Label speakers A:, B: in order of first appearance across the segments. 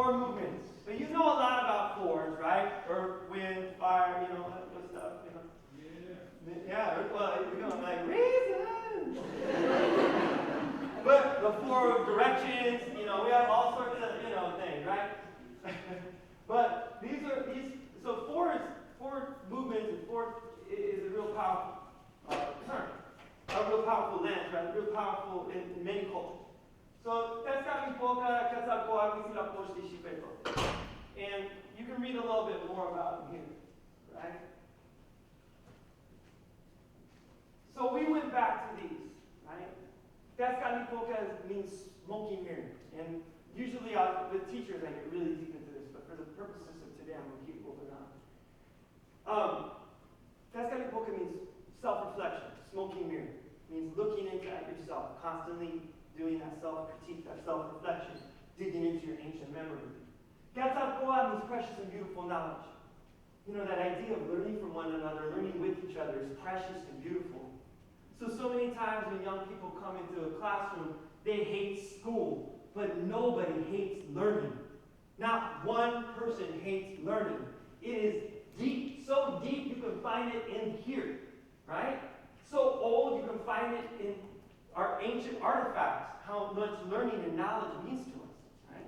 A: four movements. So you know a lot about fours, right? Earth, wind, fire, you know, that good stuff, you know. Yeah, well, you're going like, reason! But the four directions, you know, we have all sorts of, you know, things, right? But so four movements, and four is a real powerful term. A real powerful lens, right? Real powerful in many cultures. So that's got me poca, and you can read a little bit more about them here, right? So we went back to these, right? Tezcatlipoca means smoking mirror. And usually with teachers I get really deep into this, but for the purposes of today I'm going to keep moving on. Tezcatlipoca means self-reflection, smoking mirror. It means looking into yourself, constantly doing that self-critique, that self-reflection, digging into your ancient memory. Quetzalcoatl means precious and beautiful knowledge. You know, that idea of learning from one another, learning with each other is precious and beautiful. So many times when young people come into a classroom, they hate school, but nobody hates learning. Not one person hates learning. It is deep, so deep you can find it in here, right? So old you can find it in our ancient artifacts, how much learning and knowledge means to us, right?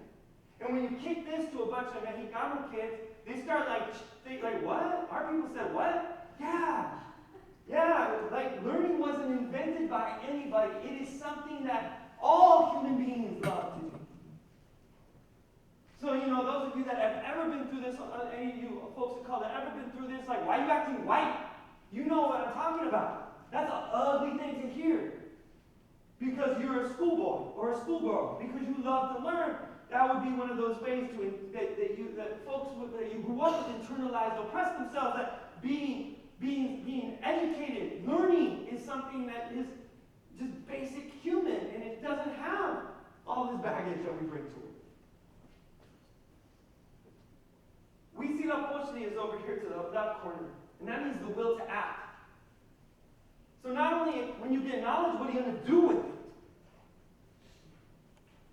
A: And when you kick this to a bunch of Mexicano kids, they start think like, what? Our people said, what? Yeah, like learning wasn't invented by anybody. It is something that all human beings love to do. So, you know, those of you that have ever been through this, any of you folks of color ever been through this, like, why are you acting white? You know what I'm talking about. That's an ugly thing to hear. Because you're a schoolboy or a schoolgirl, because you love to learn. That would be one of those ways that folks that you grew up with internalized, oppress themselves, that being educated, learning is something that is just basic human, and it doesn't have all this baggage that we bring to it. We see that Huitzilopochtli is over here to the left corner, and that means the will to act. So not only when you get knowledge, what are you going to do with it?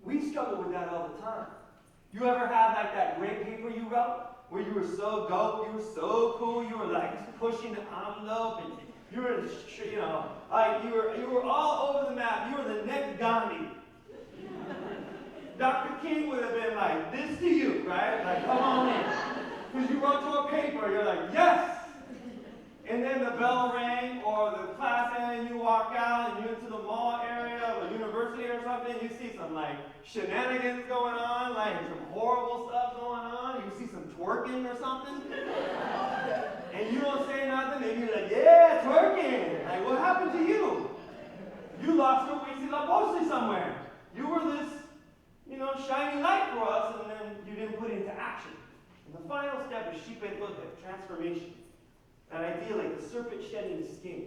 A: We struggle with that all the time. You ever have like that grade paper you wrote? Where you were so dope, you were so cool, you were like pushing the envelope, and you were, you know, like you were all over the map. You were the next Gandhi. Dr. King would have been like this to you, right? Like, come on in. Because you wrote to a paper, you're like, yes! And then the bell rang, or the class ended, and you walk out, and you're into the mall area, or university or something, you see some like shenanigans going on, like some horrible stuff going on, you see some twerking or something, and you don't say nothing, and you're like, yeah, twerking! Like, what happened to you? You lost your Huitzilopochtli somewhere. You were this, you know, shiny light for us, and then you didn't put it into action. And the final step is Xipe-Totec, transformation. That idea like the serpent shedding its skin.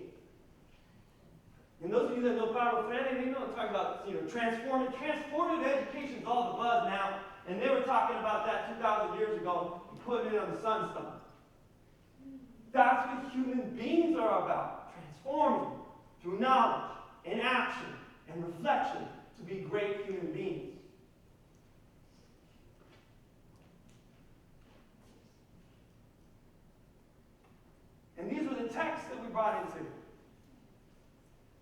A: And those of you that know Pablo Freire, they know I'm talking about, you know, transformative education is all the buzz now. And they were talking about that 2,000 years ago and putting it on the sunstone. That's what human beings are about. Transforming through knowledge and action and reflection to be great human beings. And these were the texts that we brought into.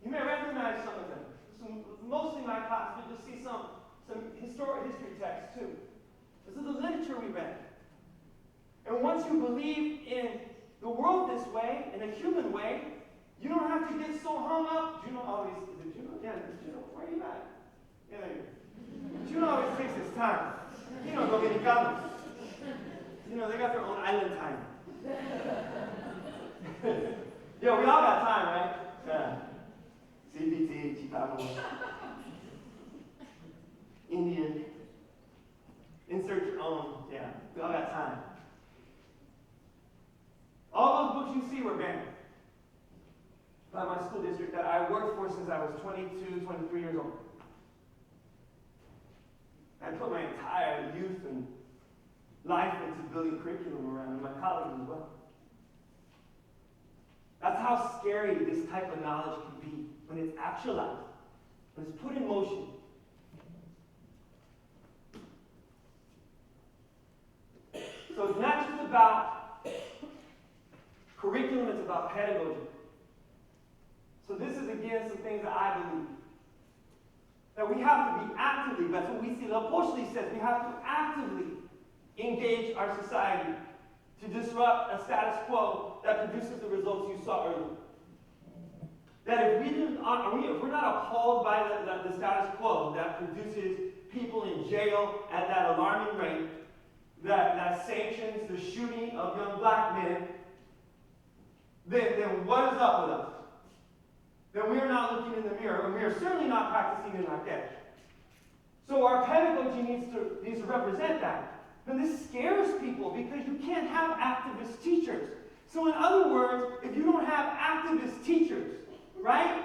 A: You may recognize some of them. Mostly my class, but you'll see some history texts too. This is the literature we read. And once you believe in the world this way, in a human way, you don't have to get so hung up. Juno always, is it Juno? Yeah, it's Juno. Where are you at? Yeah, there you go. Juno always takes his time. You know, Dominicanos. You know, they got their own island time. Yeah, we all got time, right? Yeah. CPT, Chicago, Indian. Insert your own. Yeah, we all got time. All those books you see were banned by my school district that I worked for since I was 22, 23 years old. I put my entire youth and life into building curriculum around, and my colleagues as well. That's how scary this type of knowledge can be when it's actualized, when it's put in motion. about curriculum, it's about pedagogy. So this is, again, some things that I believe. That we have to be actively, that's what we see, the Apostle says, we have to actively engage our society to disrupt a status quo that produces the results you saw earlier. That if we're not appalled by the status quo that produces people in jail at that alarming rate, that sanctions the shooting of young black men, then what is up with us? Then we are not looking in the mirror, and we are certainly not practicing in our catch. So our pedagogy needs to represent that. And this scares people because you can't have activist teachers. So in other words, if you don't have activist teachers, right,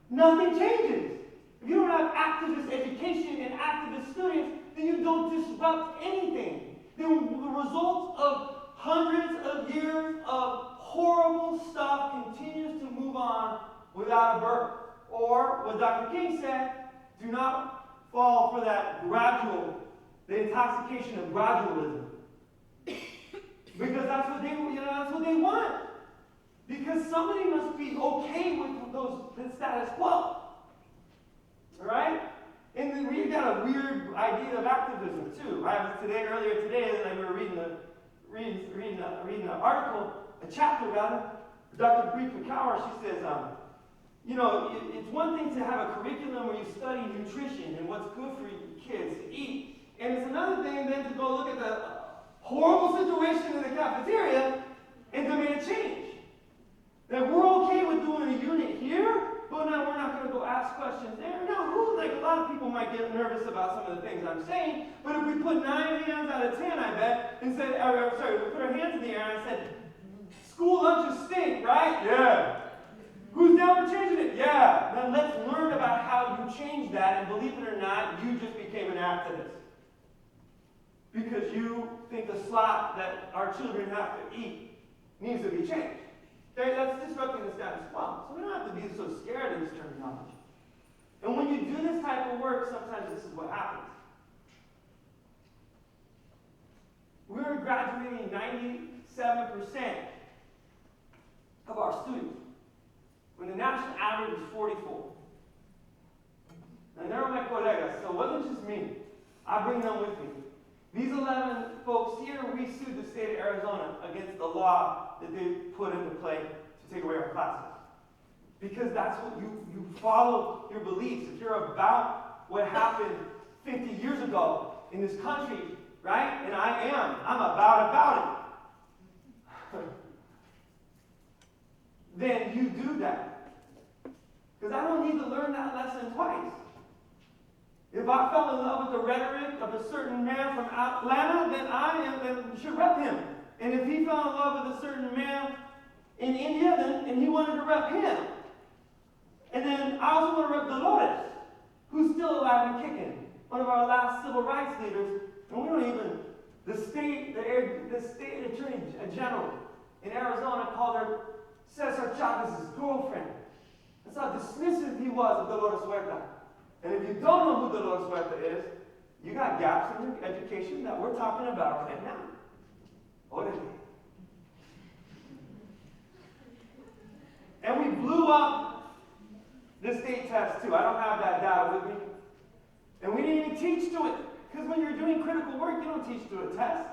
A: nothing changes. If you don't have activist education and activist students, then you don't disrupt anything. Then the results of hundreds of years of horrible stuff continues to move on without a birth. Or, what Dr. King said, do not fall for that the intoxication of gradualism. Because that's what they want. Because somebody must be okay with the status quo. All right? And then we've got a weird idea of activism too. Earlier today, I were reading an article, a chapter about it. Dr. Bree Pekauer, she says, it's one thing to have a curriculum where you study nutrition and what's good for kids to eat. And it's another thing then to go look at the horrible situation in the cafeteria and demand change. That we're okay with doing a unit here, but now we're not going to go ask questions there. Now, a lot of people might get nervous about some of the things I'm saying, but if we put 9 hands out of 10, I bet, and said, we put our hands in the air and I said, school lunches stink, right? Yeah. Who's down for changing it? Yeah. Then let's learn about how you change that, and believe it or not, you just became an activist. Because you think the slop that our children have to eat needs to be changed. Okay, that's disrupting the status quo. So we don't have to be so scared of this terminology. And when you do this type of work, sometimes this is what happens. We're graduating 97% of our students, when the national average is 44. And they're my colegas, so it wasn't just me. I bring them with me. These 11 folks here, we sued the state of Arizona against the law that they put into play to take away our classes. Because that's what you follow your beliefs. If you're about what happened 50 years ago in this country, right? And I'm about it. Then you do that. Because I don't need to learn that lesson twice. If I fell in love with the rhetoric of a certain man from Atlanta, then should rep him. And if he fell in love with a certain man in India, and he wanted to rep him. And then I also want to rep Dolores, who's still alive and kicking, one of our last civil rights leaders. And we don't even, the state attorney general in Arizona called her Cesar Chavez's girlfriend. That's how dismissive he was of Dolores Huerta. And if you don't know who Dolores Huerta is, you got gaps in your education that we're talking about right now. Orale. And we blew up the state test too. I don't have that data with me. And we didn't even teach to it. Because when you're doing critical work, you don't teach to a test.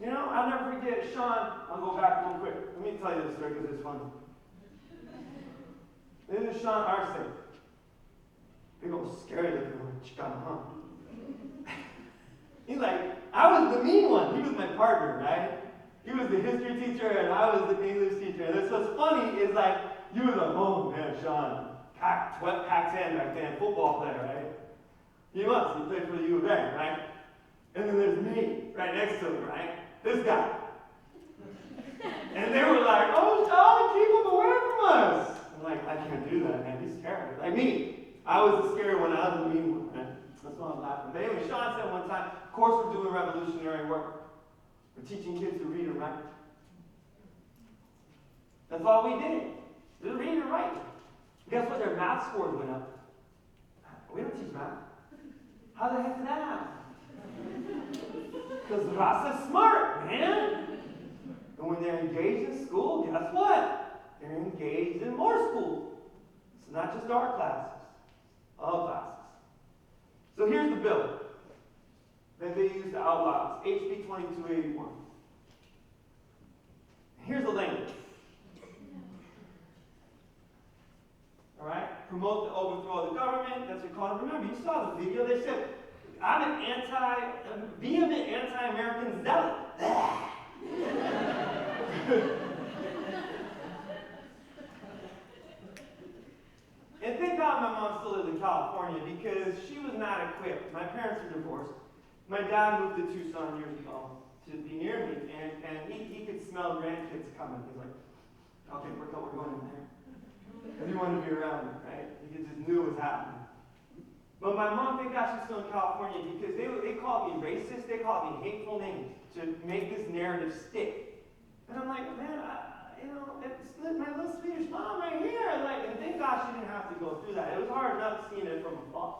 A: I'll never forget Sean. I'll go back real quick. Let me tell you this story because it's funny. This is Sean Arce. Big old scary looking Chicano, huh? He's like, I was the mean one. He was my partner, right? He was the history teacher and I was the English teacher. And that's what's funny is like, you were the, oh man, Sean, Pac-10 back then, football player, right? He played for the U of A, right? And then there's me, right next to him, right? This guy. And they were like, oh, Sean, keep him away from us. I'm like, I can't do that, man. He's scary. Like me. I was the scary one. I was the mean one, man. That's why I'm laughing. But anyway, Sean said one time, of course we're doing revolutionary work. We're teaching kids to read and write. That's all we did. Just read and write. Guess what? Their math scores went up. We don't teach math. How the heck did that happen? Because Rasa's smart, man. And when they're engaged in school, guess what? They're engaged in more school. It's not just our classes, all classes. So here's the bill that they use to outlaw this, HB 2281. Here's the language. All right? Promote the overthrow of the government. That's what called. Remember, you saw the video. They said, I'm an vehement anti-American zealot. And thank God my mom still lived in California because she was not equipped. My parents were divorced. My dad moved to Tucson years ago to be near me, and he could smell grandkids coming. He's like, okay, we're going in there. Because he wanted to be around me, right? He just knew what was happening. But my mom, thank God she's still in California because they called me racist. They called me hateful names to make this narrative stick. And I'm like, man, it's my little Swedish mom right here. And thank God she didn't have to go through that. It was hard enough seeing it from afar.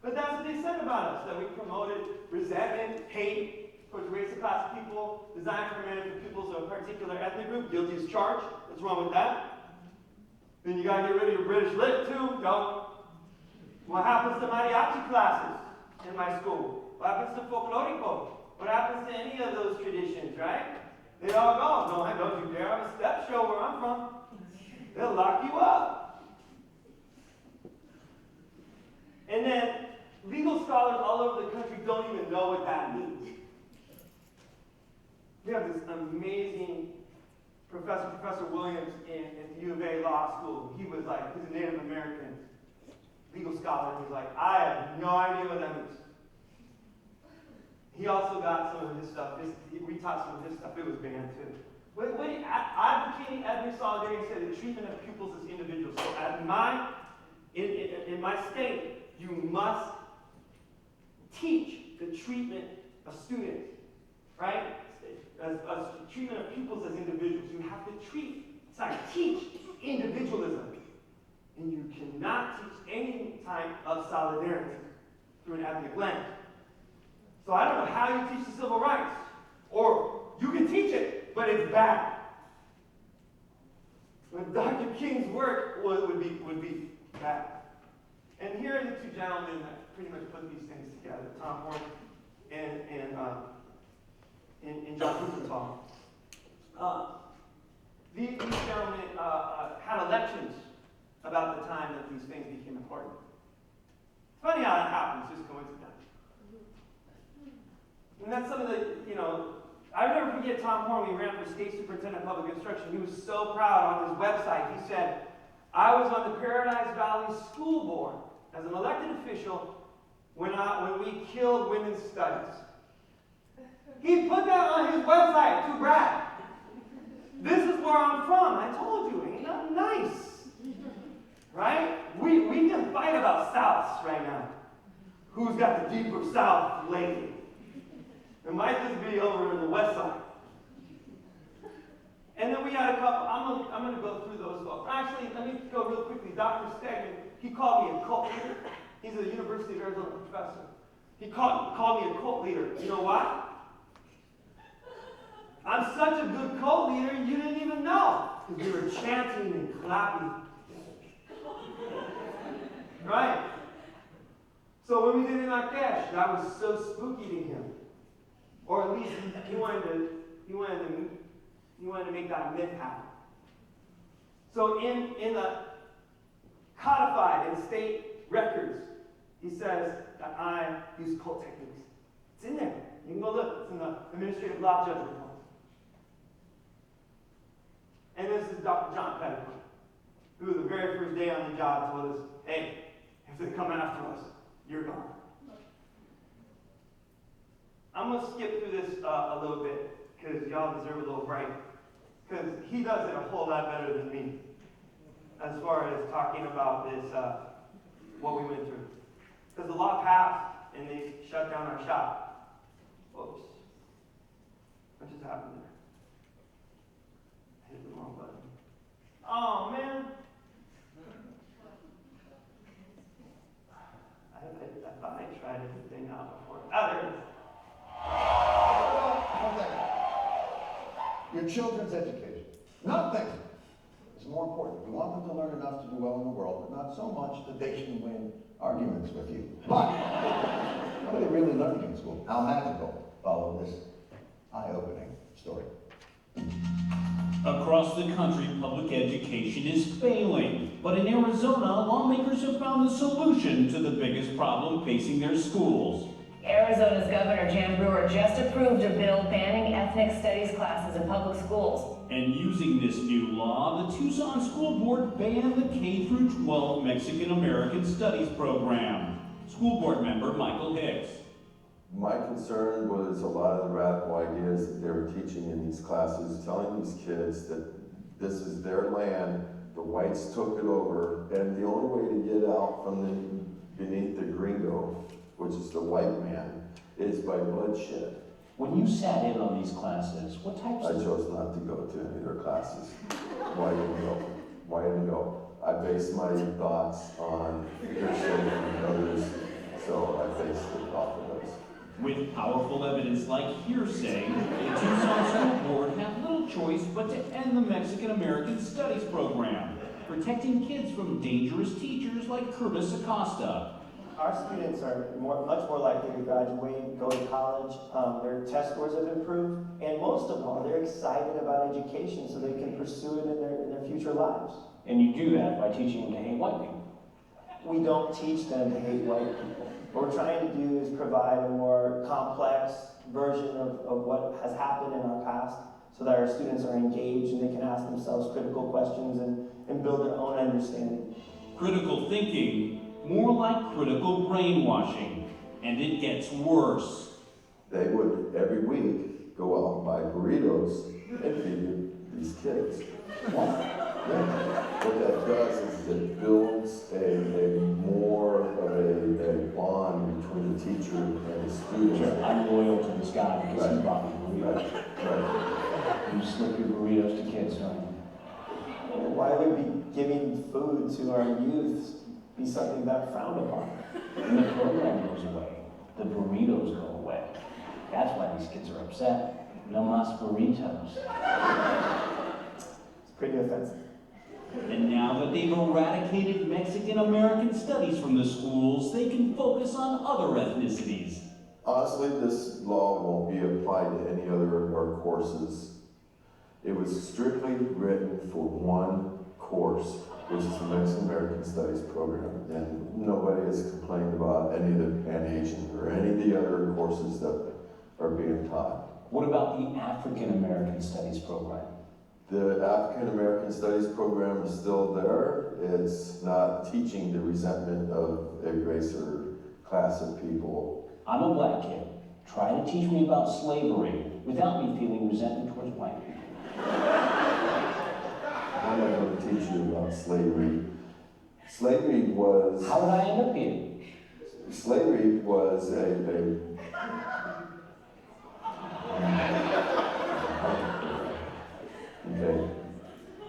A: But that's what they said about us, that we promoted resentment, hate towards race and class of people, designed for men for peoples of a particular ethnic group, guilty as charged. What's wrong with that? Then you got to get rid of your British lit, too. Don't. What happens to mariachi classes in my school? What happens to folklorico? What happens to any of those traditions, right? They all go. No, don't you dare have a step show where I'm from. They'll lock you up. And then legal scholars all over the country don't even know what that means. We have this amazing Professor Williams in the U of A Law School. He's a Native American legal scholar, and he's like, I have no idea what that means. He also got some of his stuff. We taught some of his stuff. It was banned too. Advocating ethnic solidarity said the treatment of pupils as individuals. So in my state, you must teach the treatment of students, right? As treatment of pupils as individuals. You have to teach individualism. And you cannot teach any type of solidarity through an ethnic lens. So I don't know how you teach the civil rights. Or you can teach it, but it's bad. When Dr. King's work would be bad. And here are the two gentlemen that pretty much put these things together, Tom Horn and John Kupertal. These gentlemen had elections about the time that these things became important. It's funny how that happens, just coincidence. And that's some of the, I never forget Tom Horn when he ran for state superintendent of public instruction. He was so proud on his website. He said, I was on the Paradise Valley School Board as an elected official when we killed women's studies. He put that on his website to brag. This is where I'm from. I told you, ain't nothing nice. Right? We can fight about Souths right now. Who's got the deeper South lately? It might just be over in the West Side. And then we had a couple. I'm going to go through those folks. Actually, let me go real quickly. Dr. Stegman, he called me a cult leader. He's a University of Arizona professor. He called me a cult leader. You know why? I'm such a good cult leader, you didn't even know. Because we were chanting and clapping. Right? So when we did it in Acosta, that was so spooky to him. Or at least he wanted to make that myth happen. So in the codified in state records, he says that I use cult techniques. It's in there. You can go look. It's in the administrative law judge report. And this is Dr. John Pettigrew, who the very first day on the job told us, hey, if they come after us, you're gone. I'm going to skip through this a little bit, because y'all deserve a little break. Because he does it a whole lot better than me, as far as talking about this, what we went through. Because the law passed, and they shut down our shop. Whoops. What just happened there? I hit the wrong button. Oh, man. I thought I tried everything out before. Oh, there it is.
B: You're your children's education. Nothing is more important. We want them to learn enough to do well in the world, but not so much that they can win arguments with you. But what are they really learning in school? How magical. Follow this eye-opening story.
C: Across the country, public education is failing. But in Arizona, lawmakers have found the solution to the biggest problem facing their schools.
D: Arizona's Governor Jan Brewer just approved a bill banning ethnic studies classes in public schools.
C: And using this new law, the Tucson School Board banned the K-12 Mexican American Studies program. School Board member Michael Hicks.
E: My concern was a lot of the radical ideas that they were teaching in these classes, telling these kids that this is their land, the whites took it over, and the only way to get out from beneath the gringo, which is the white man, is by bloodshed.
F: When you sat in on these classes, what types
E: I
F: of...
E: chose not to go to any of their classes. Why didn't go? Why didn't go? I based my thoughts on hearsay and others, so I based it off of those.
C: With powerful evidence like hearsay, the Tucson School Board had little choice but to end the Mexican American Studies program, protecting kids from dangerous teachers like Curtis Acosta.
A: Our students are much more likely to graduate, go to college, their test scores have improved, and most of all, they're excited about education so they can pursue it in their future lives.
F: And you do that by teaching them to hate white people.
A: We don't teach them to hate white people. What we're trying to do is provide a more complex version of what has happened in our past so that our students are engaged and they can ask themselves critical questions and build their own understanding.
C: Critical thinking, more like critical brainwashing, and it gets worse.
E: They would, every week, go out and buy burritos and feed these kids. What that does is it builds a more of a bond between the teacher and the student.
F: Sure, I'm loyal to this guy because he brought me burritos.
E: Right.
F: You slip your burritos to kids, don't you?
A: Why would we be giving food to our youth be something that frowned upon?
F: When the program goes away, the burritos go away. That's why these kids are upset. No mas burritos.
A: It's pretty offensive.
C: And now that they've eradicated Mexican American Studies from the schools, they can focus on other ethnicities.
E: Honestly, this law won't be applied to any other of our courses. It was strictly written for one course, which is the Mexican American Studies program, and nobody has complained about any of the Pan-Asian or any of the other courses that are being taught.
F: What about the African American Studies program?
E: The African American Studies program is still there. It's not teaching the resentment of a race or class of people.
F: I'm a black kid. Try to teach me about slavery without me feeling resentment towards white people.
E: I'm not going to teach you about slavery. Slavery was...
F: How would I end up here?
E: Slavery was okay.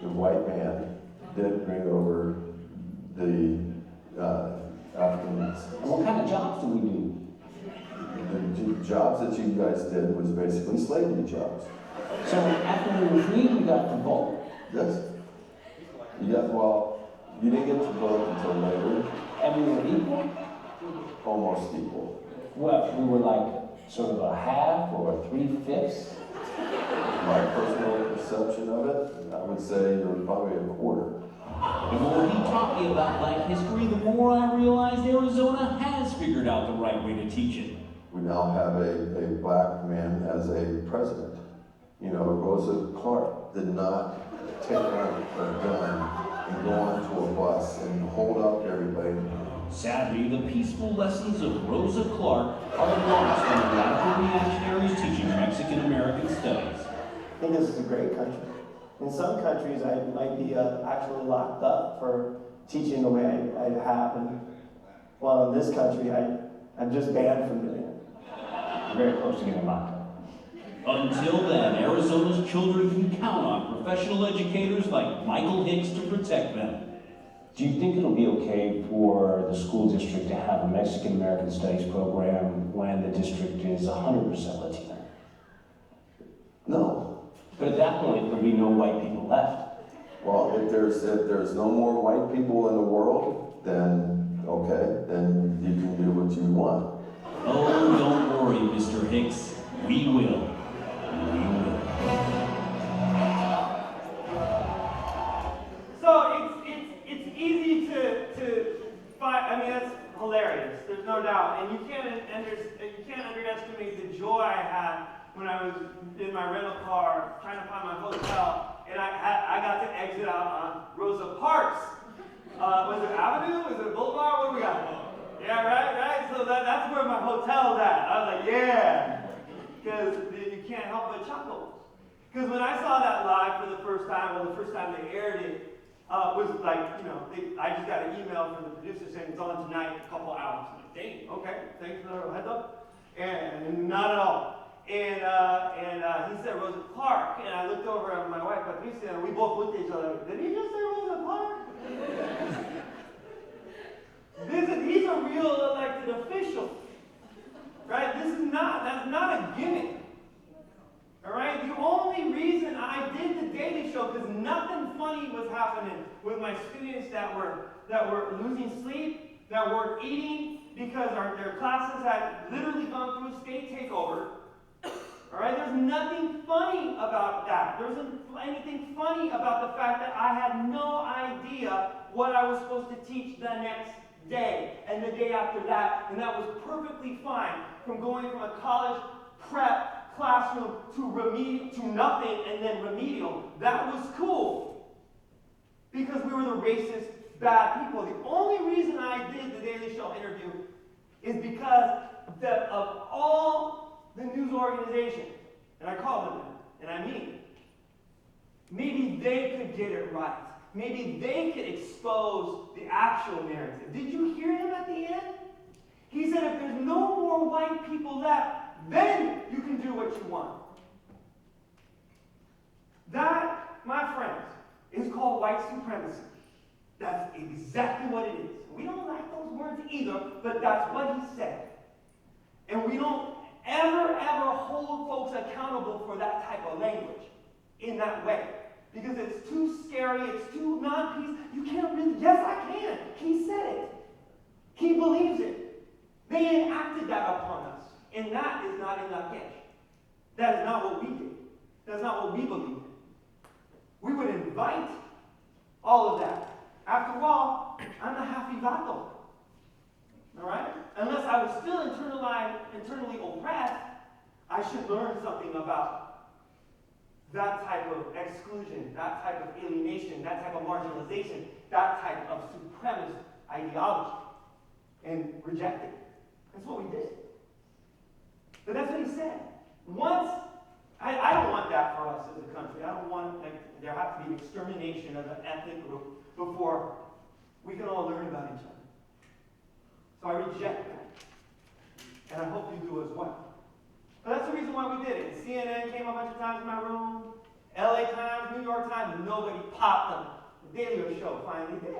E: The white man did bring over the Africans.
F: And what kind of jobs do we do?
E: The jobs that you guys did was basically slavery jobs.
F: So after we were freed, we got to vote.
E: Yes. Well, you didn't get to vote until later.
F: And we were equal?
E: Almost equal.
F: Well, we were like sort of a half or a 3/5.
E: My personal perception of it, I would say you're probably a quarter.
C: The more he taught me about black history, the more I realized Arizona has figured out the right way to teach it.
E: We now have a black man as a president. You know, Rosa Clark did not take out a gun and go onto a bus and hold up everybody.
C: Sadly, the peaceful lessons of Rosa Clark are lost in the radical reactionaries teaching Mexican American Studies.
A: I think this is a great country. In some countries, I might be actually locked up for teaching the way I have. And, well, in this country, I'm just banned from doing it.
F: We're very close to getting locked up.
C: Until then, Arizona's children can count on professional educators like Michael Hicks to protect them.
F: Do you think it'll be okay for the school district to have a Mexican American Studies program when the district is 100% Latino?
E: No,
F: But at that point, there'll be no white people left.
E: Well, if there's no more white people in the world, then okay, then you can do what you want.
C: Oh, don't worry, Mr. Hicks. We will. We will.
A: So it's easy to find. I mean, that's hilarious. There's no doubt, and you can't underestimate the joy I had when I was in my rental car trying to find my hotel, and I got to exit out on Rosa Parks. Was it Avenue? Was it Boulevard? What do we got? Yeah, right. So that's where my hotel's at. I was like, yeah, because you can't help but chuckle. Because when I saw that live for the first time, well, the first time they aired it, was like, I just got an email from the producer saying it's on tonight, a couple hours. I'm like, dang, okay, thanks for the heads up. And not at all. And he said Rosa Parks, and I looked over at my wife, Patricia, and we both looked at each other like, did he just say Rosa Parks? He's a real elected official, right? That's not a gimmick. All right? The only reason I did the Daily Show, because nothing funny was happening with my students that were losing sleep, that weren't eating, because their classes had literally gone through a state takeover. All right? There's nothing funny about that. There wasn't anything funny about the fact that I had no idea what I was supposed to teach the next day and the day after that, and that was perfectly fine. From going from a college prep classroom to nothing and then remedial, that was cool because we were the racist bad people. The only reason I did the Daily Show interview is because of all the news organizations, and I call them that, and I mean it. Maybe they could get it right. Maybe they could expose the actual narrative. Did you hear him at the end? He said, if there's no more white people left, then you can do what you want. That, my friends, is called white supremacy. That's exactly what it is. We don't like those words either, but that's what he said. And we don't ever hold folks accountable for that type of language in that way. Because it's too scary, it's too non-peace. You can't really, yes I can. He said it. He believes it. They enacted that upon us. And that is not in La Cache. That is not what we did. That's not what we believe in. We would invite all of that. After all, I'm a Hafivato. All right? Unless I was still internally oppressed, I should learn something about that type of exclusion, that type of alienation, that type of marginalization, that type of supremacist ideology, and reject it. That's what we did. But that's what he said. I don't want that for us as a country. I don't want there have to be an extermination of an ethnic group before we can all learn about each other. So I reject that. And I hope you do as well. But that's the reason why we did it. CNN came a bunch of times in my room. LA Times, New York Times, nobody popped them. The Daily Show finally did.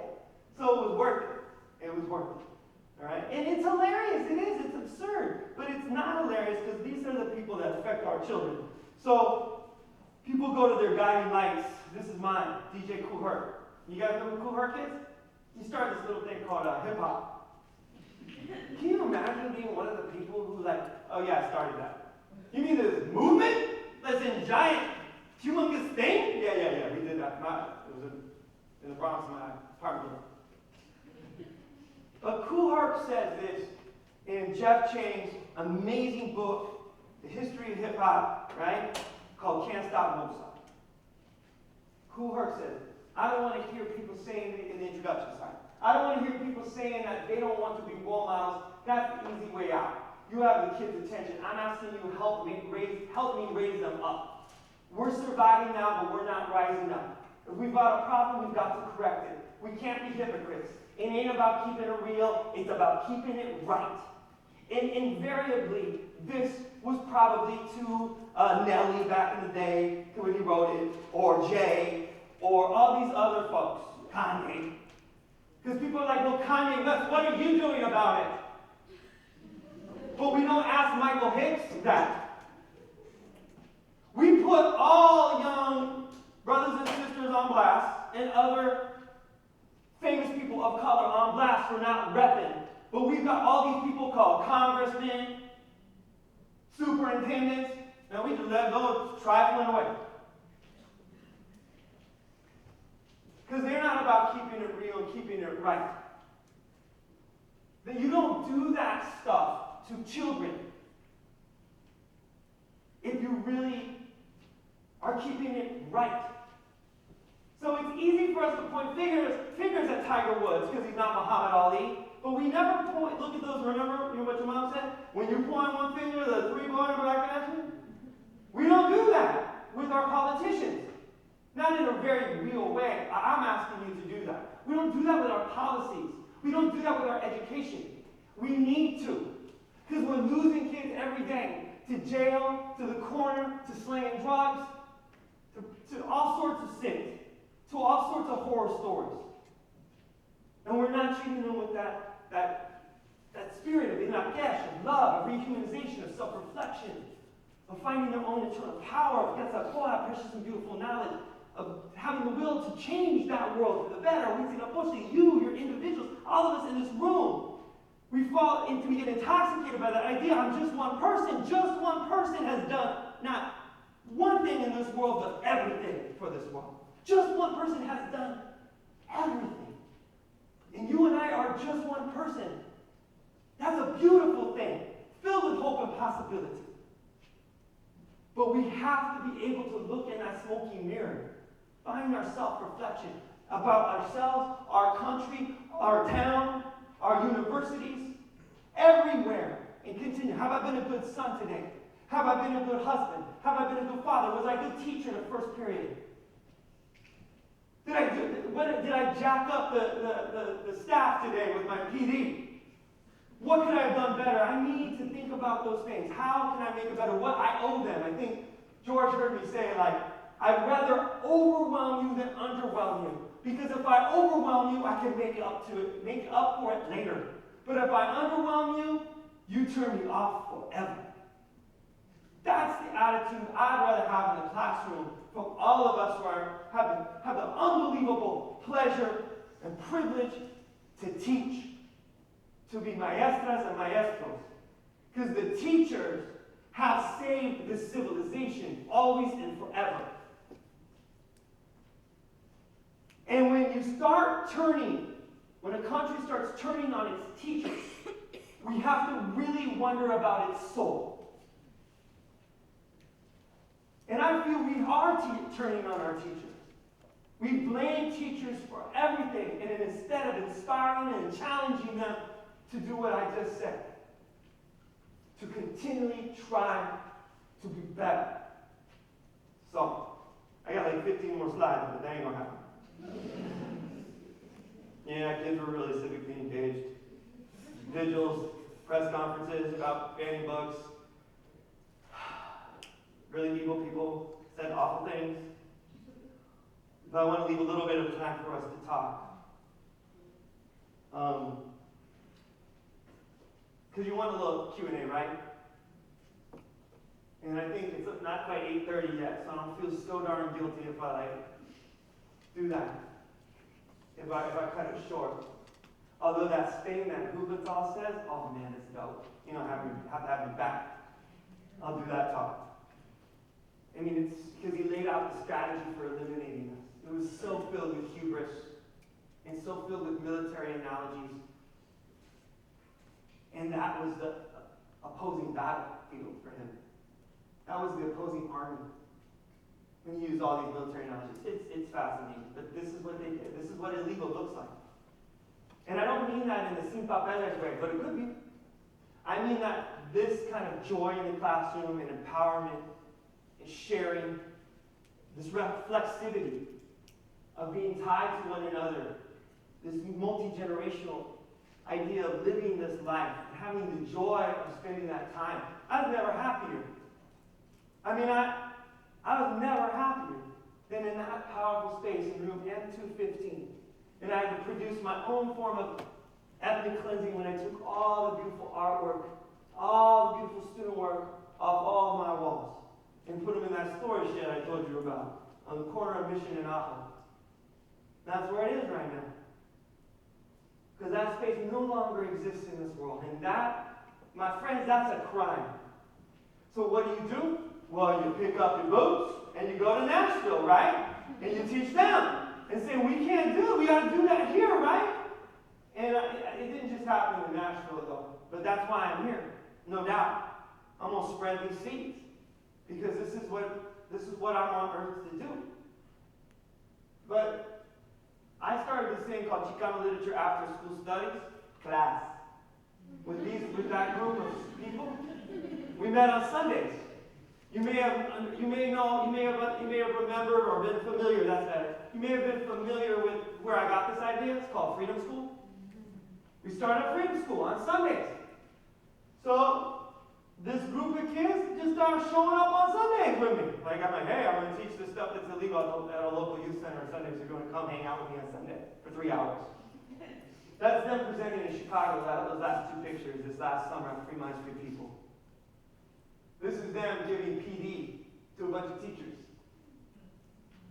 A: So it was worth it. It was worth it. All right? And it's hilarious. It is. It's absurd. But it's not hilarious because these are the people that affect our children. So people go to their guiding lights. This is mine, DJ Kool Herc. You guys know who Kool Herc is? He started this little thing called hip-hop. Can you imagine being one of the people who oh yeah, I started that. You mean this movement? That's in giant, humongous thing? Yeah, we did that. It was in the Bronx, my apartment. But Kool Herc says this in Jeff Chang's amazing book, The History of Hip Hop, right? Called Can't Stop, Won't Stop. Kool Herc says, I don't want to hear people saying it in the introduction side. I don't want to hear people saying that they don't want to be role models. That's the easy way out. You have the kids' attention. I'm asking you to help me raise them up. We're surviving now, but we're not rising up. If we've got a problem, we've got to correct it. We can't be hypocrites. It ain't about keeping it real. It's about keeping it right. And invariably, this was probably to Nelly back in the day when he wrote it, or Jay, or all these other folks, Kanye. Because people are like, well, Kanye West, what are you doing about it? But we don't ask Michael Hicks that. We put all young congressmen, superintendents, and we just let those trifling away. Because they're not about keeping it real, keeping it right. That you don't do that stuff to children if you really are keeping it right. So it's easy for us to point fingers at Tiger Woods because he's not Muhammad Ali, but we never point, look at those, remember what your mom said? When you point one finger, the three go back at you? We don't do that with our politicians. Not in a very real way. I'm asking you to do that. We don't do that with our policies. We don't do that with our education. We need to. Because we're losing kids every day to jail, to the corner, to slinging drugs, to all sorts of sins, to all sorts of horror stories. And we're not treating them with that spirit of inakesh, of love, of rehumanization, of self-reflection, of finding their own internal power, of precious and beautiful knowledge, of having the will to change that world for the better. We see, unfortunately, your individuals, all of us in this room, we get intoxicated by that idea. I'm just one person. Just one person has done not one thing in this world, but everything for this world. Just one person has done everything. And you and I are just one person. That's a beautiful thing, filled with hope and possibility. But we have to be able to look in that smoky mirror, find our self-reflection about ourselves, our country, our town, our universities, everywhere, and continue. Have I been a good son today? Have I been a good husband? Have I been a good father? Was I a good teacher in the first period? Did I jack up the staff today with my PD? What could I have done better? I need to think about those things. How can I make it better? What I owe them. I think George heard me say, I'd rather overwhelm you than underwhelm you. Because if I overwhelm you, I can make up for it later. But if I underwhelm you, you turn me off forever. That's the attitude I'd rather have in the classroom from all of us who have the unbelievable pleasure and privilege to teach, to be maestras and maestros. Because the teachers have saved this civilization always and forever. And when a country starts turning on its teachers, we have to really wonder about its soul. And I feel we are turning on our teachers. We blame teachers for everything, and instead of inspiring and challenging them to do what I just said, to continually try to be better. So, I got 15 more slides, but that ain't gonna happen. Yeah, kids were really civically engaged. Vigils, press conferences about banning books. Really evil people said awful things. But I want to leave a little bit of time for us to talk. Because you want a little Q&A, right? And I think it's not quite 8:30 yet, so I don't feel so darn guilty if I do that. If I cut it short. Although that thing that Hubertal says, oh man, it's dope. Have to have me back. I'll do that talk. I mean, it's because he laid out the strategy for eliminating us. It was so filled with hubris and so filled with military analogies. And that was the opposing battlefield for him. That was the opposing army. When he used all these military analogies. It's fascinating. But this is what they did. This is what illegal looks like. And I don't mean that in the sin papeles way, but it could be. I mean that this kind of joy in the classroom and empowerment and sharing, this reflexivity of being tied to one another, this multi-generational idea of living this life and having the joy of spending that time. I was never happier. I was never happier than in that powerful space in room M215. And I had to produce my own form of ethnic cleansing when I took all the beautiful artwork, all the beautiful student work off all my walls and put them in that storage shed I told you about on the corner of Mission and Ajo. That's where it is right now. Because that space no longer exists in this world. And that My friends, that's a crime. So what do? Well, you pick up your boots and you go to Nashville, right? And you teach them and say, we can't do it. We got to do that here, right? And it didn't just happen in Nashville, though. But that's why I'm here, no doubt. I'm gonna spread these seeds because this is what I'm on earth to do. But I started this thing called Chicano Literature After School Studies class with that group of people. We met on Sundays. You may have remembered or been familiar. That's better. You may have been familiar with where I got this idea. It's called Freedom School. We started Freedom School on Sundays. So this group of kids just started showing up on Sundays with me. Like I'm like, hey, I'm going to teach this stuff that's illegal at a local youth center on Sundays. You're going to come hang out with me on Sunday for 3 hours. That's them presenting in Chicago. Those last 2 pictures this last summer at Fremont Street People. This is them giving PD to a bunch of teachers.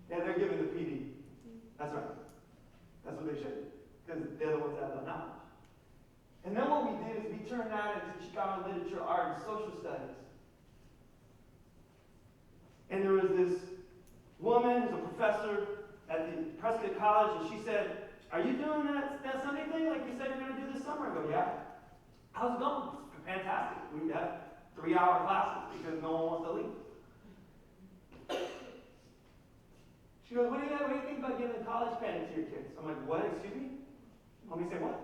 A: Yeah, they're giving the PD. That's right. That's what they should. Because they're the ones that have the knowledge. And then what we did is we turned that into Chicano literature, art, and social studies. And there was this woman who's a professor at the Prescott College, and she said, are you doing that Sunday thing like you said you're going to do this summer? I go, yeah. How's it going? It's fantastic. We have 3-hour classes because no one wants to leave. She goes, what do you think about giving college pennant to your kids? I'm like, what? Excuse me? Let me say what?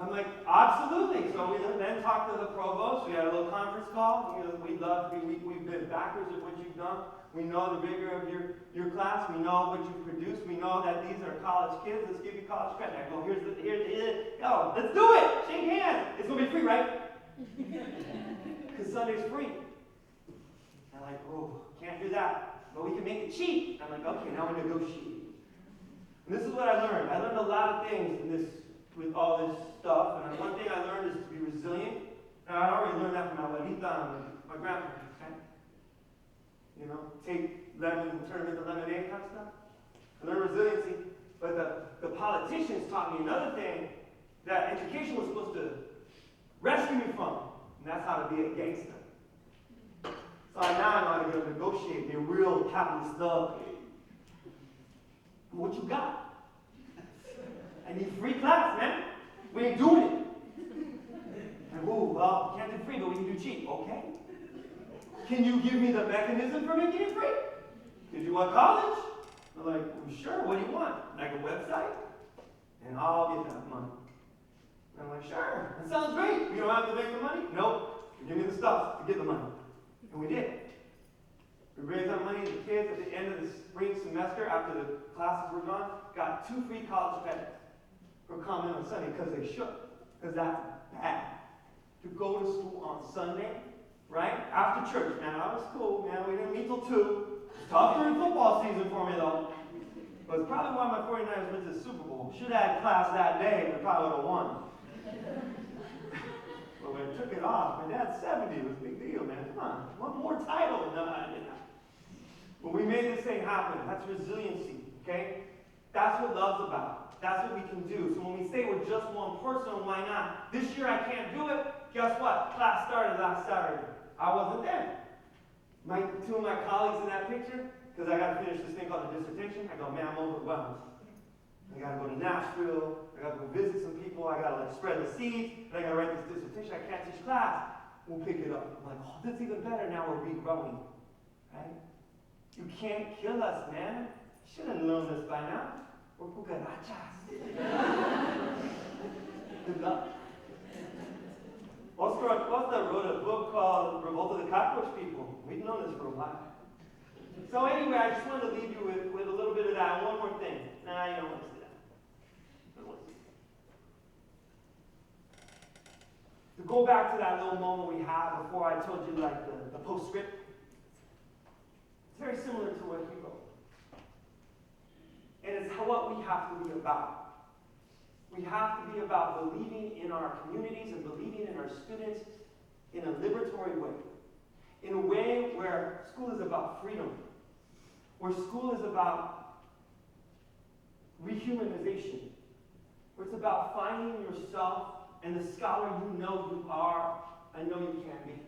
A: I'm like, absolutely. So we then talked to the provost. We had a little conference call. We've been backwards at what you've done. We know the rigor of your class. We know what you produce. We know that these are college kids. Let's give you college credit. I go, let's do it. Shake hands. It's going to be free, right? Because Sunday's free. I'm like, oh, can't do that. But we can make it cheap. I'm like, okay, now we negotiate. And this is what I learned. I learned a lot of things with all this stuff. And one thing I learned is to be resilient. And I already learned that from my abuelita and my grandparents. Okay? You know, take lemon and turn them into lemonade kind of stuff. I learned resiliency. But the politicians taught me another thing that education was supposed to rescue me from. And that's how to be a gangster. So now I know how to go negotiate, be a real capitalist thug. What you got? I need free class, man. We ain't doing it. And well, can't do free, but we can do cheap. Okay. Can you give me the mechanism for making it free? Did you want college? I'm like, well, sure. What do you want? Like a website? And I'll get that money. And I'm like, sure. That sounds great. We don't have to make the money? Nope. Give me the stuff to get the money. And we did. We raised our money. The kids at the end of the spring semester, after the classes were gone, got 2 free college credits for coming on Sunday because they shook. Because that's bad. To go to school on Sunday, right? After church. Man, I was cool. Man, we didn't meet till 2. It's tough during football season for me, though. But it's probably why my 49ers went to the Super Bowl. Should have had class that day, we probably would have won. But when I took it off, my dad's 70. It was a big deal, man. Come on. One more title. No, I didn't. But we made this thing happen. That's resiliency, okay? That's what love's about. That's what we can do. So when we say we're just one person, why not? This year I can't do it. Guess what? Class started last Saturday. I wasn't there. 2 of my colleagues in that picture, because I got to finish this thing called a dissertation, I go, man, I'm overwhelmed. I got to go to Nashville. I got to go visit some people. I got to spread the seeds. And I got to write this dissertation. I can't teach class. We'll pick it up. I'm like, oh, that's even better. Now we're regrowing, right? You can't kill us, man. You should have known this by now. We're cucarachas. Good luck. Acosta wrote a book called Revolt of the Cockroach People. We've known this for a while. So anyway, I just wanted to leave you with a little bit of that. One more thing. Nah, you don't want to see that. To go back to that little moment we had before I told you like the postscript. It's very similar to what he wrote. And it's what we have to be about. We have to be about believing in our communities and believing in our students in a liberatory way. In a way where school is about freedom. Where school is about rehumanization. where it's about finding yourself and the scholar you know you are, I know you can be.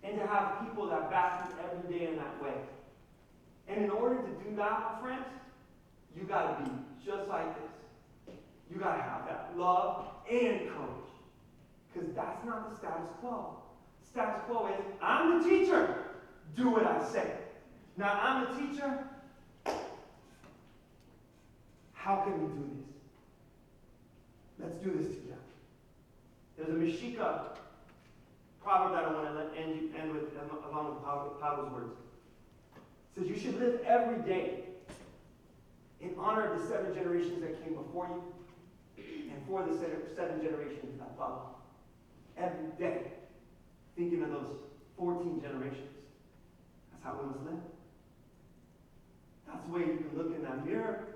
A: And to have people that back you every day in that way. And in order to do that, my friends, you got to be just like this. You got to have that love and courage. Because that's not the status quo. Status quo is, I'm the teacher. Do what I say. Now, I'm the teacher. How can we do this? Let's do this together. There's a Mexica proverb that I want to end with, along with Pablo's words. It says, you should live every day in honor of the 7 generations that came before you and for the 7 generations that follow. Every day, thinking of those 14 generations. That's how we must live. That's the way you can look in that mirror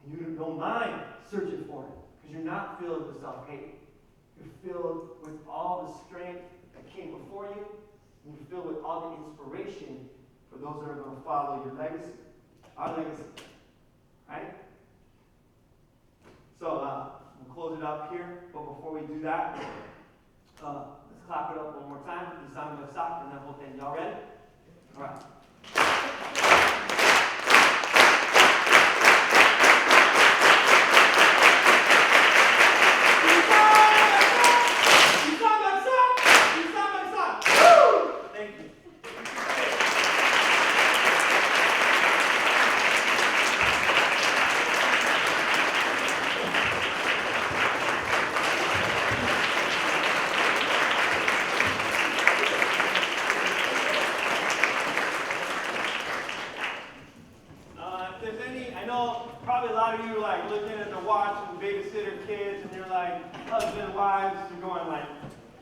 A: and you don't mind searching for it because you're not filled with self-hate. You're filled with all the strength that came before you, and you're filled with all the inspiration for those that are going to follow your legacy, our legacy. Right? So we'll close it up here, but before we do that, let's clap it up one more time. The sound of sock and that whole thing. Y'all ready? All right.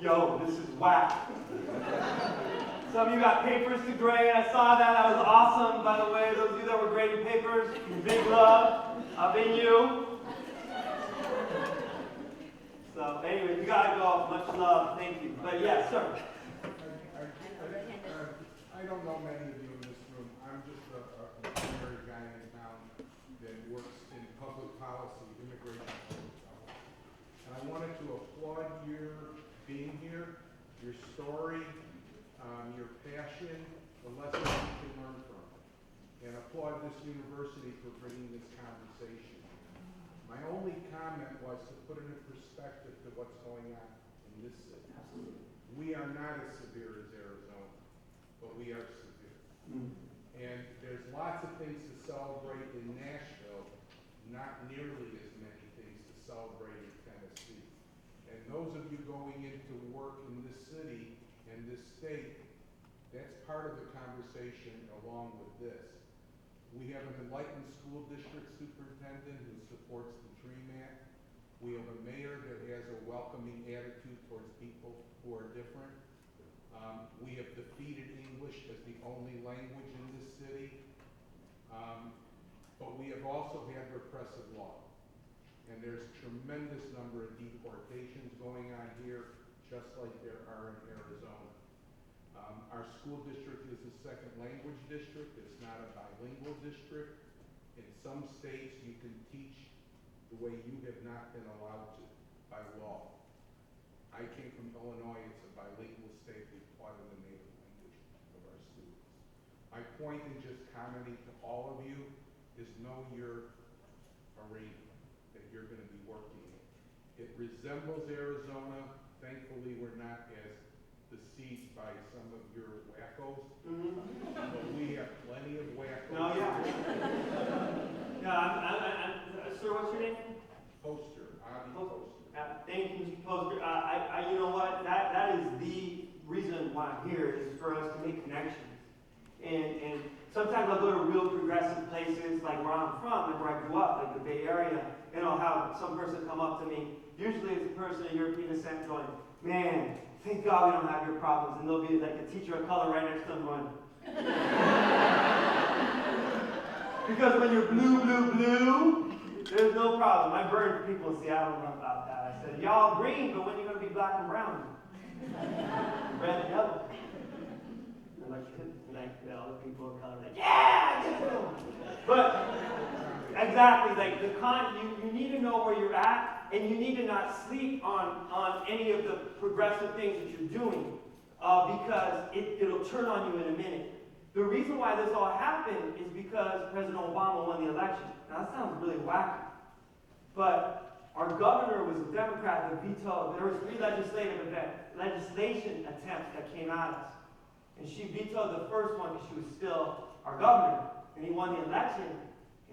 A: Yo, this is whack. Some of you got papers to grade. I saw that. That was awesome, by the way. Those of you that were grading papers, big love. I've been you. So, anyway, you gotta go. Much love. Thank you. But yes, sir.
G: I don't know many of you in this room. I'm just a ordinary guy in town that works in public policy, immigration public policy. And I wanted to applaud your being here, your story, your passion, the lessons you can learn from, and applaud this university for bringing this conversation. My only comment was to put it in perspective to what's going on in this city. We are not as severe as Arizona, but we are severe. And there's lots of things to celebrate in Nashville, not nearly as many things to celebrate in Tennessee. And those of you going into work in this city and this state, that's part of the conversation along with this. We have an enlightened school district superintendent who supports the DREAM Act. We have a mayor that has a welcoming attitude towards people who are different. We have defeated English as the only language in this city. But we have also had repressive law. And there's a tremendous number of deportations going on here, just like there are in Arizona. Our school district is a second language district. It's not a bilingual district. In some states, you can teach the way you have not been allowed to by law. I came from Illinois. It's a bilingual state. We taught in the native language of our students. My point in just commenting to all of you is know your arena that you're going to be working in. It resembles Arizona. Thankfully, we're not as besieged by some of your wackos, but we have plenty of wackos.
A: No, yeah. Sir, what's your name?
G: Poster, Avi Poster.
A: Thank you, Mr. Poster. You know what? That is the reason why I'm here, is for us to make connections. And sometimes I'll go to real progressive places, like where I'm from, like where I grew up, like the Bay Area, and I'll have some person come up to me. Usually it's a person of European descent going, man, thank God we don't have your problems. And there'll be like a teacher of color right next to them going, because when you're blue, there's no problem. I burned people in Seattle about that. I said, y'all green, but when you're going to be black and brown? Red and yellow. And like the other people of color like, yeah! But Exactly, like you need to know where you're at, and you need to not sleep on any of the progressive things that you're doing, because it'll turn on you in a minute. The reason why this all happened is because President Obama won the election. Now that sounds really wacky, but our governor was a Democrat that vetoed. There was 3 legislation attempts that came at us, and she vetoed the first one because she was still our governor, and he won the election.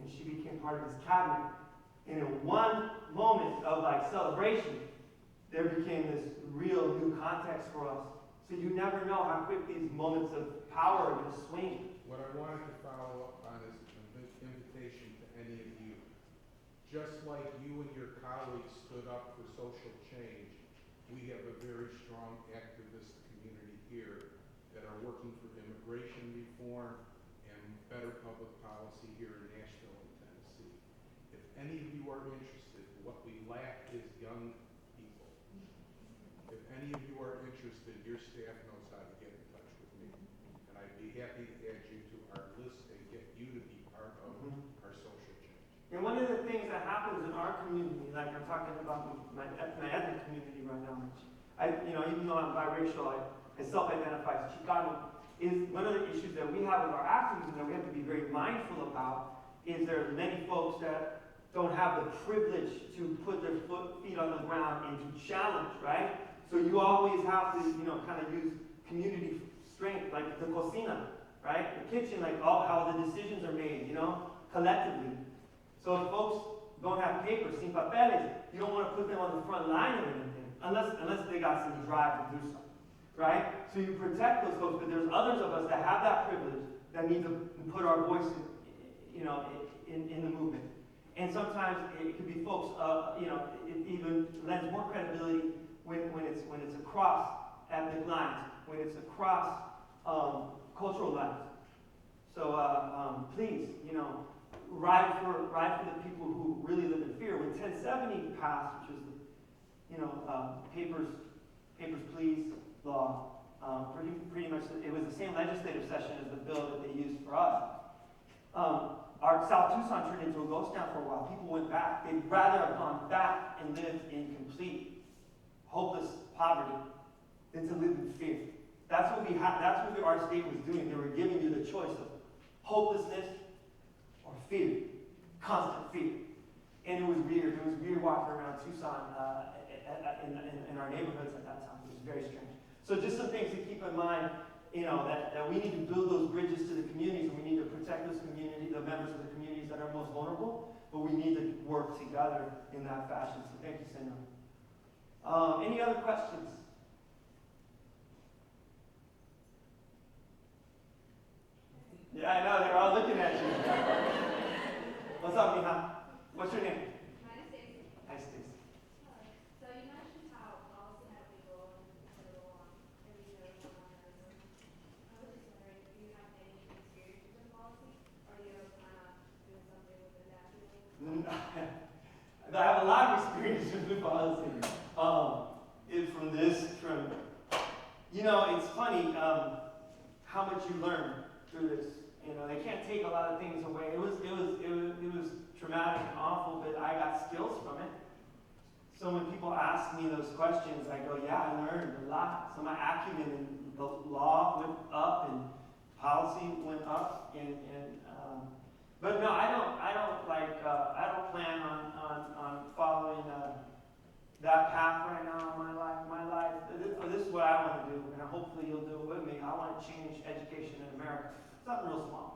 A: And she became part of his cabinet. And in one moment of like celebration, there became this real new context for us. So you never know how quick these moments of power are going to swing.
G: What I wanted to follow up on is an invitation to any of you. Just like you and your colleagues stood up for social change, we have a very strong activist community here that are working for immigration reform and better public policy here in Nashville and Tennessee. If any of you are interested, what we lack is young people. If any of you are interested, your staff knows how to get in touch with me. And I'd be happy to add you to our list and get you to be part of our social change.
A: And one of the things that happens in our community, like I'm talking about my ethnic community right now, which even though I'm biracial, I self-identify as Chicano, is one of the issues that we have with our activism that we have to be very mindful about is there are many folks that don't have the privilege to put their feet on the ground and to challenge, right? So you always have to, kind of use community strength, like the cocina, right? The kitchen, like how the decisions are made, collectively. So if folks don't have paper, sin papeles, you don't want to put them on the front line of anything, unless they got some drive to do something. Right? So you protect those folks, but there's others of us that have that privilege that need to put our voice in the movement. And sometimes it could be folks, it even lends more credibility when it's across ethnic lines, when it's across cultural lines. So please, ride for the people who really live in fear. When 1070 passed, which is papers please law, pretty much it was the same legislative session as the bill that they used for us. Our South Tucson turned into a ghost town for a while. People went back. They'd rather have gone back and lived in complete, hopeless poverty than to live in fear. That's what our state was doing. They were giving you the choice of hopelessness or fear, constant fear. And it was weird. It was weird walking around Tucson in our neighborhoods at that time. It was very strange. So just some things to keep in mind, that we need to build those bridges to the communities, and we need to protect those communities, the members of the communities that are most vulnerable, but we need to work together in that fashion. So thank you, Senor. Any other questions? Yeah, I know, they're all looking at you. What's up, Mija? What's your name?
H: My name is Stacy.
A: Hi, Stacy.
H: So you mentioned how policy had a big role in every year I was just wondering if you have any experience with policy, or do you ever plan on doing something within that field?
A: I have a lot of experience with policy. It's funny how much you learn through this. They can't take a lot of things away. It was traumatic and awful, but I got skills from it. So when people ask me those questions, I go, yeah, I learned a lot. So my acumen in the law went up and policy went up, but no, I don't plan on following that path right now in my life. This is what I want to do, and hopefully you'll do it with me. I want to change education in America. Something real small.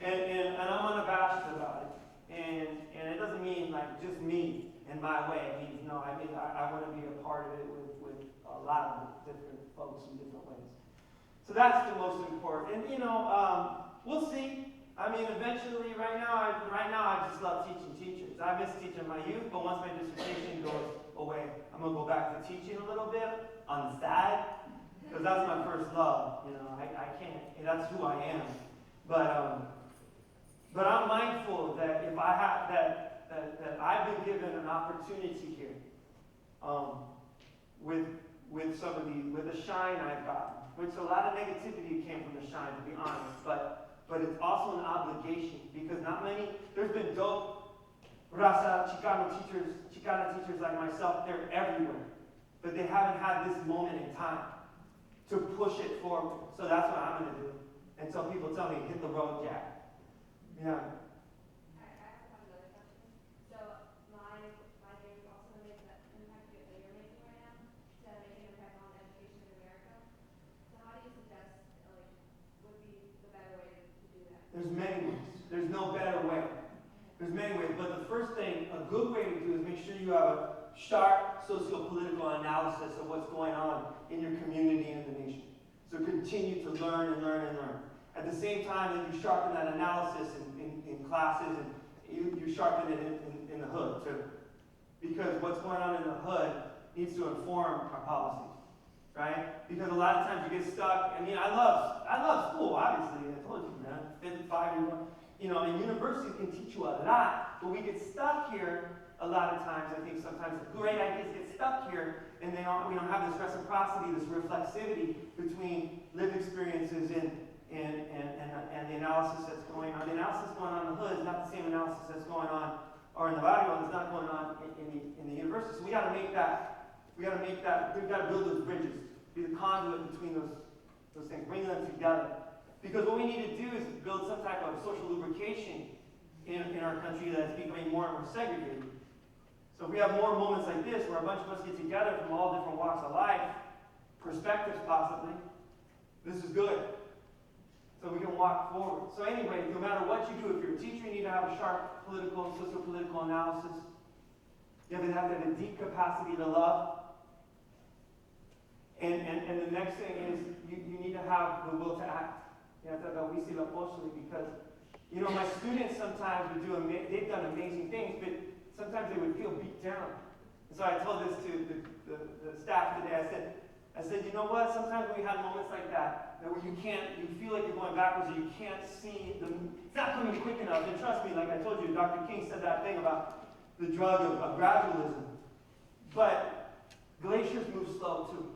A: and I'm unabashed about it. And it doesn't mean like just me and my way. It means I want to be a part of it with a lot of different folks in different ways. So that's the most important. And we'll see. Eventually, right now I just love teaching teachers. I miss teaching my youth, but once my dissertation goes away, I'm gonna go back to teaching a little bit on the side, because that's my first love. I can't. That's who I am. But I'm mindful that if I have that I've been given an opportunity here, with some of with the shine I've gotten, which a lot of negativity came from the shine, to be honest. But but it's also an obligation because not many, there's been dope Raza Chicana teachers like myself, they're everywhere. But they haven't had this moment in time to push it forward. So that's what I'm going to do. Until people tell me, hit the road, Jack. Yeah.
H: I have another question. So my dream is also to make that impact that you're making right now, to make an impact on education in America. So how do you suggest, would be the better way to do that?
A: There's many ways. There's no better way. There's many ways. But the first thing, a good way to do is make sure you have a sharp socio-political analysis of what's going on in your community and the nation. So continue to learn and learn and learn. At the same time that you sharpen that analysis in classes, and you sharpen it in the hood too. Because what's going on in the hood needs to inform our policies, right? Because a lot of times you get stuck. I mean, I love school, obviously. I told you, man. 55 years old. You know, and universities can teach you a lot, but we get stuck here a lot of times. I think sometimes great ideas get stuck here, and we don't have this reciprocity, this reflexivity between lived experiences and the analysis that's going on. The analysis going on in the hood is not the same analysis that's going on, or in the barrio is not going on in the university. So we got to make that. We've got to build those bridges, be the conduit between those things, bring them together. Because what we need to do is build some type of social lubrication in our country that's becoming more and more segregated. So if we have more moments like this, where a bunch of us get together from all different walks of life, perspectives possibly, this is good. So we can walk forward. So anyway, no matter what you do, if you're a teacher, you need to have a sharp political and socio-political analysis. You have to have a deep capacity to love. And the next thing is you need to have the will to act. You have to have we see that mostly because, you know, my students sometimes would they've done amazing things, but sometimes they would feel beat down. And so I told this to the staff today. I said, you know what? Sometimes when we have moments like that where you feel like you're going backwards, or you can't see it's not coming quick enough. And trust me, like I told you, Dr. King said that thing about the drug of gradualism. But glaciers move slow too.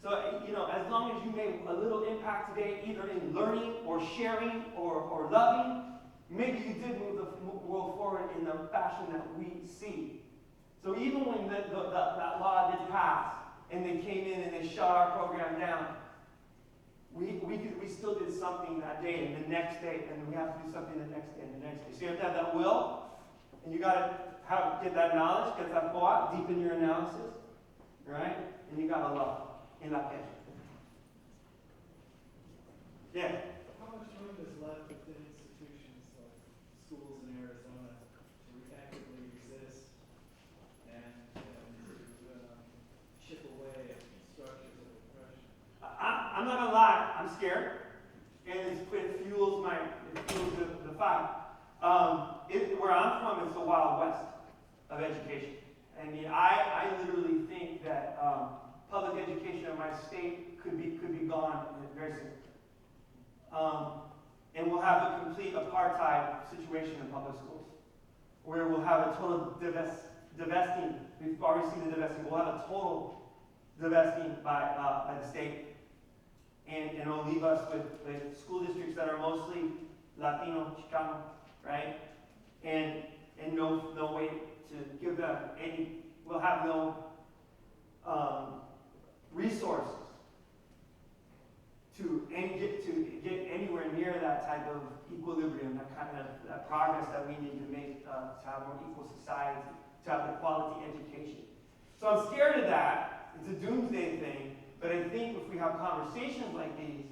A: So, you know, as long as you made a little impact today, either in learning or sharing or loving, maybe you did move the world forward in the fashion that we see. So even when that law did pass, and they came in and they shut our program down, we still did something that day and the next day, and we have to do something the next day and the next day. So you have to have that will, and you got to get that knowledge, get that thought, deepen your analysis, right? And you got to love in that case. Yeah.
I: How much room is left within institutions like schools in Arizona to actively resist and chip away at structures of oppression?
A: I'm not gonna lie, I'm scared, and it fuels the fire. Where I'm from is the Wild West of education. I mean, I literally think that public education in my state could be gone very soon. And we'll have a complete apartheid situation in public schools, where we'll have a total divesting. We've already seen the divesting. We'll have a total divesting by the state, and it'll leave us with school districts that are mostly Latino, Chicano, right? And no way to give them any. We'll have no resources to get anywhere near that type of equilibrium, that progress that we need to make to have a more equal society, to have the quality education. So I'm scared of that. It's a doomsday thing, but I think if we have conversations like these,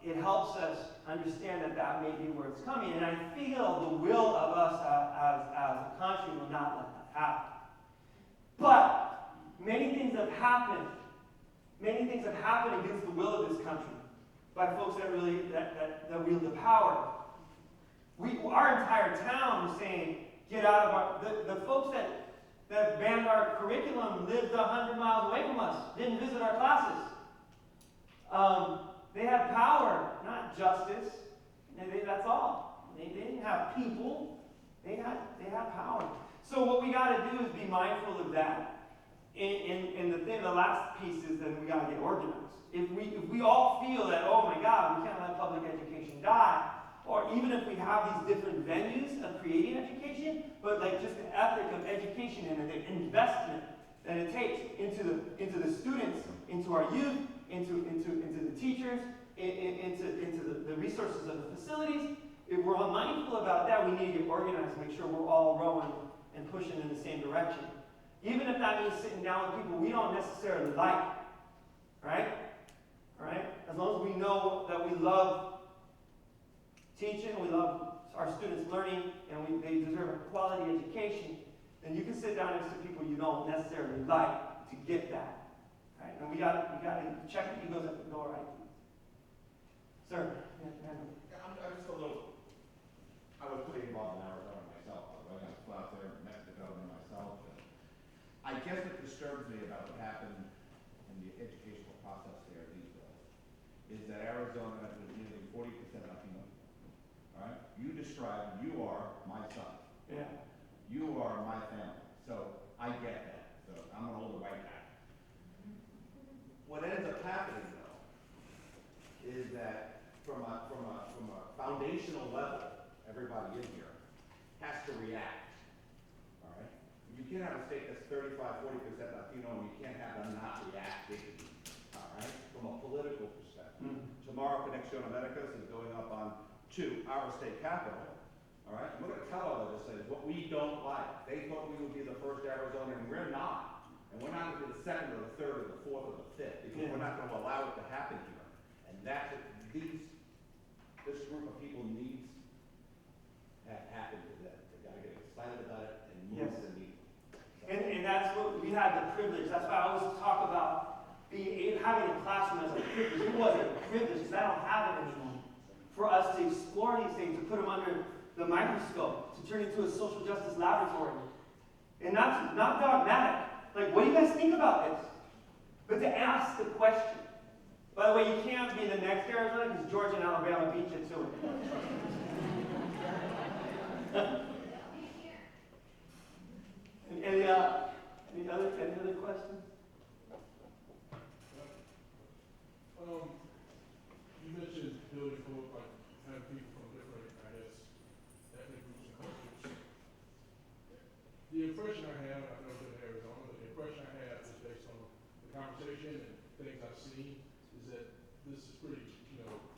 A: it helps us understand that may be where it's coming. And I feel the will of us as a country will not let that happen. But many things have happened. Many things have happened against the will of this country by folks that wield the power. Our entire town is saying, get out of our. The folks that banned our curriculum lived 100 miles away from us, didn't visit our classes. They had power, not justice. That's all. They didn't have people. They had power. So what we got to do is be mindful of that. the last piece is then we gotta get organized. If we all feel that, oh my God, we can't let public education die, or even if we have these different venues of creating education, but like just the ethic of education and the investment that it takes into the students, into our youth, into the teachers, into the resources of the facilities. If we're mindful about that, we need to get organized and make sure we're all rowing and pushing in the same direction. Even if that means sitting down with people we don't necessarily like, right? Right? As long as we know that we love teaching, we love our students learning, and they deserve a quality education, then you can sit down next to people you don't necessarily like to get that. Right? And we got to check the egos at the door, right? Sir? Yeah,
J: I'm just a little, I was pretty involved in Arizona myself. I got to fly out there and met the governor myself. And I guess what disturbs me about what happened in the educational process there these days is that Arizona is nearly 40% Latino. All right? You described, you are my son.
A: Yeah.
J: You are my family. So I get that. So I'm an older white guy. What ends up happening though is that from a foundational level, everybody in here has to react. All right? You can't have a state that's 35, 40% Latino, and you can't have them not reacting. All right? From a political perspective. Tomorrow, Conexión Americas is going up to our state capital. All right? And we're going to tell our legislators what we don't like. They thought we would be the first Arizona, and we're not. And we're not going to be the second or the third or the fourth or the fifth, because we're not going to allow it to happen here. And that's what this group of people needs to happen to them. They got to get excited about it and move the needle.
A: And that's what we had the privilege. That's why I always talk about having a classroom as a privilege. It wasn't a privilege because I don't have it anymore. For us to explore these things, to put them under the microscope, to turn into a social justice laboratory. And not dogmatic. Like, what do you guys think about this? But to ask the question. By the way, you can't be the next Arizona because Georgia and Alabama beat you to it. Any other questions?
G: You mentioned building both, like having people from different, I guess, ethnic groups and cultures. The impression I have, I've never been to Arizona, but the impression I have is based on the conversation and things I've seen, is that this is pretty,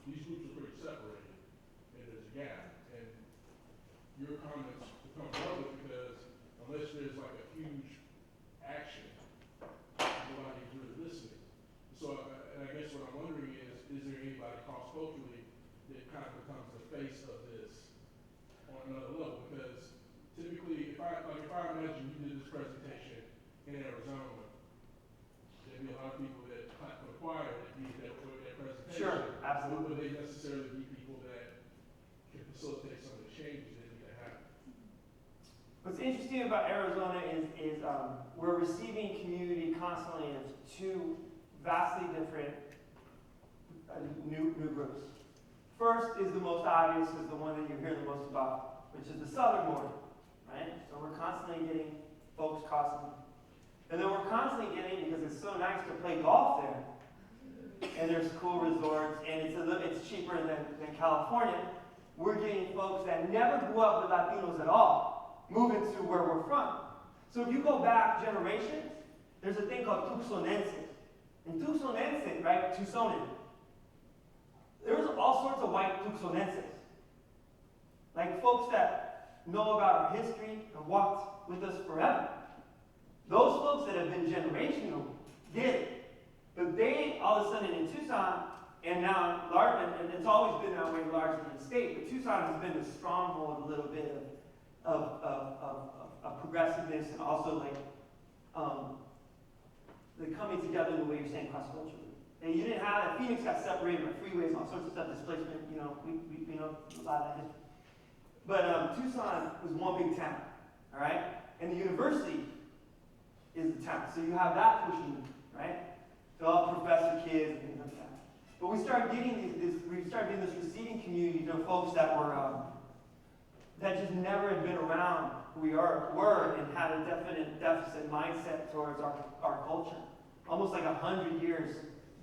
G: these groups are pretty separated, and there's a gap. And your comments become relevant because unless there's like a huge action, nobody's really listening. So, and I guess what I'm wondering is there anybody cross-culturally that kind of becomes the face of this on another level? Because typically, if I imagine you did this presentation in Arizona, there'd be a lot of people that require that be there for that presentation.
A: Sure, absolutely.
G: Would they necessarily be people that can facilitate some of the changes that need to happen?
A: What's interesting about Arizona is we're receiving community constantly of two vastly different new groups. First is the most obvious, is the one that you hear the most about, which is the southern border, right? So we're constantly getting folks crossing. And then we're constantly getting, because it's so nice to play golf there, and there's cool resorts, and it's cheaper than California, we're getting folks that never grew up with Latinos at all, moving to where we're from. So if you go back generations, there's a thing called Tucsonenses. And Tucsonenses, right, Tucsonan, there was all sorts of white Tucsonenses. Like folks that know about our history and walked with us forever. Those folks that have been generational get it. But they, all of a sudden in Tucson, and now, and it's always been that way largely in the state, but Tucson has been a stronghold, a little bit of progressiveness and also like the coming together in the way you're saying cross-culturally. And you didn't have that. Phoenix got separated by freeways and all sorts of stuff, displacement, we know a lot of that history. But Tucson was one big town, all right? And the university is the town. So you have that pushing, right? So all professor kids and things like that. But we started getting this receiving community, folks that were, that just never had been around who we were and had a definite deficit mindset towards our culture. Almost like 100 years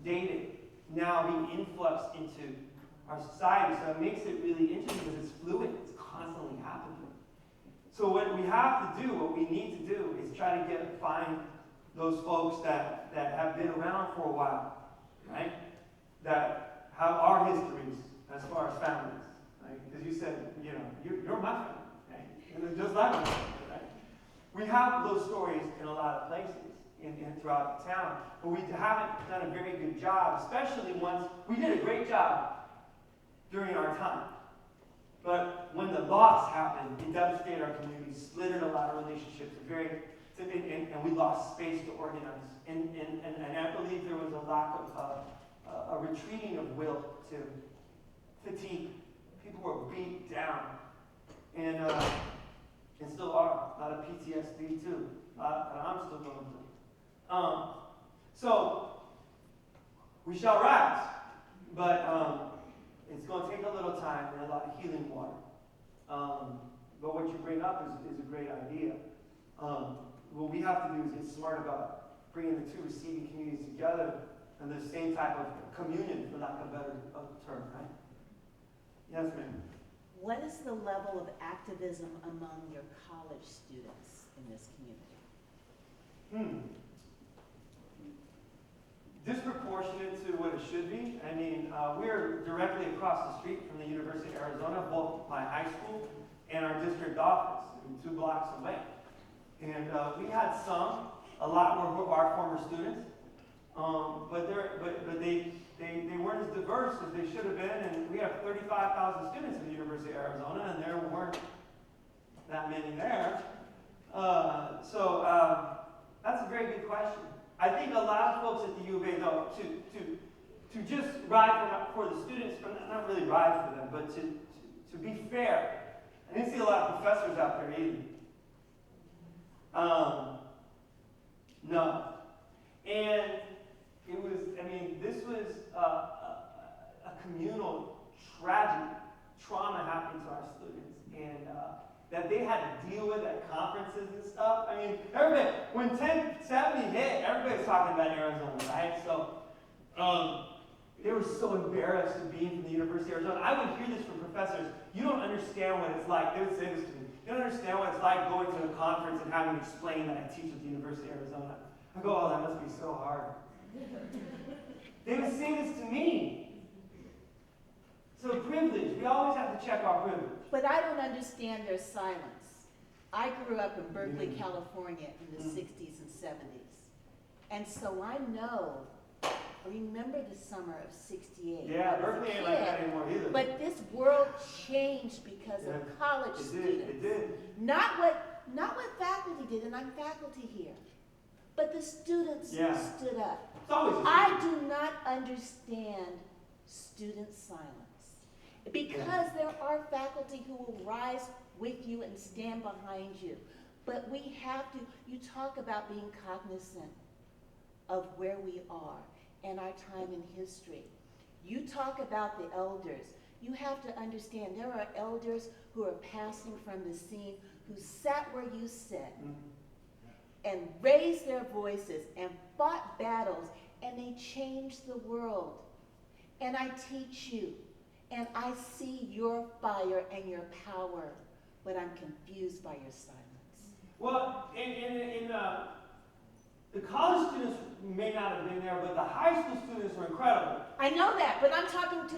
A: dated, now being influxed into our society. So it makes it really interesting because it's fluid, it's constantly happening. So what we have to do, what we need to do, is try to find those folks that have been around for a while, right? That have our histories as far as families, right? Because you said, you're my family, right? And just like my family, right? We have those stories in a lot of places throughout the town, but we haven't done a very good job, especially once we did a great job during our time. But when the loss happened, it devastated our community, split a lot of relationships, and we lost space to organize. And I believe there was a lack of a retreating of will to fatigue. People were beat down, and still are. A lot of PTSD too. That I'm still going through. So we shall rise, but it's going to take a little time and a lot of healing water. But what you bring up is a great idea. What we have to do is get smart about bringing the two receiving communities together in the same type of communion, for lack of a better term, right? Yes, ma'am.
K: What is the level of activism among your college students in this community?
A: Disproportionate to what it should be. I mean, we're directly across the street from the University of Arizona, both my high school and our district office, 2 blocks away. And we had a lot more of our former students, but they weren't as diverse as they should have been. And we have 35,000 students at the University of Arizona, and there weren't that many there. So that's a very good question. I think a lot of folks at the U of A, though, to just ride for the students, but not really ride for them, but to be fair, I didn't see a lot of professors out there either. No. And it was, this was a communal trauma happening to our students, and that they had to deal with at conferences and stuff. Everybody, when 1070 hit, everybody's talking about Arizona, right? So, they were so embarrassed of being from the University of Arizona. I would hear this from professors. You don't understand what it's like. They would say this to me. You don't understand what it's like going to a conference and having to explain that I teach at the University of Arizona. I go, oh, that must be so hard. They would say this to me. So privilege, we always have to check our privilege.
K: But I don't understand their silence. I grew up in Berkeley, California in the 60s and 70s. And so I remember the summer of 68.
A: Yeah, Berkeley ain't like that anymore either.
K: But this world changed because of college students.
A: It did.
K: Not what faculty did, and I'm faculty here, but the students stood up.
A: It's always
K: I do not understand student silence. Because there are faculty who will rise with you and stand behind you. But we have to, you talk about being cognizant of where we are and our time in history. You talk about the elders. You have to understand there are elders who are passing from the scene who sat where you sit and raised their voices and fought battles, and they changed the world. And I teach you. And I see your fire and your power, but I'm confused by your silence.
A: Well, in the college students may not have been there, but the high school students were incredible.
K: I know that, but I'm talking with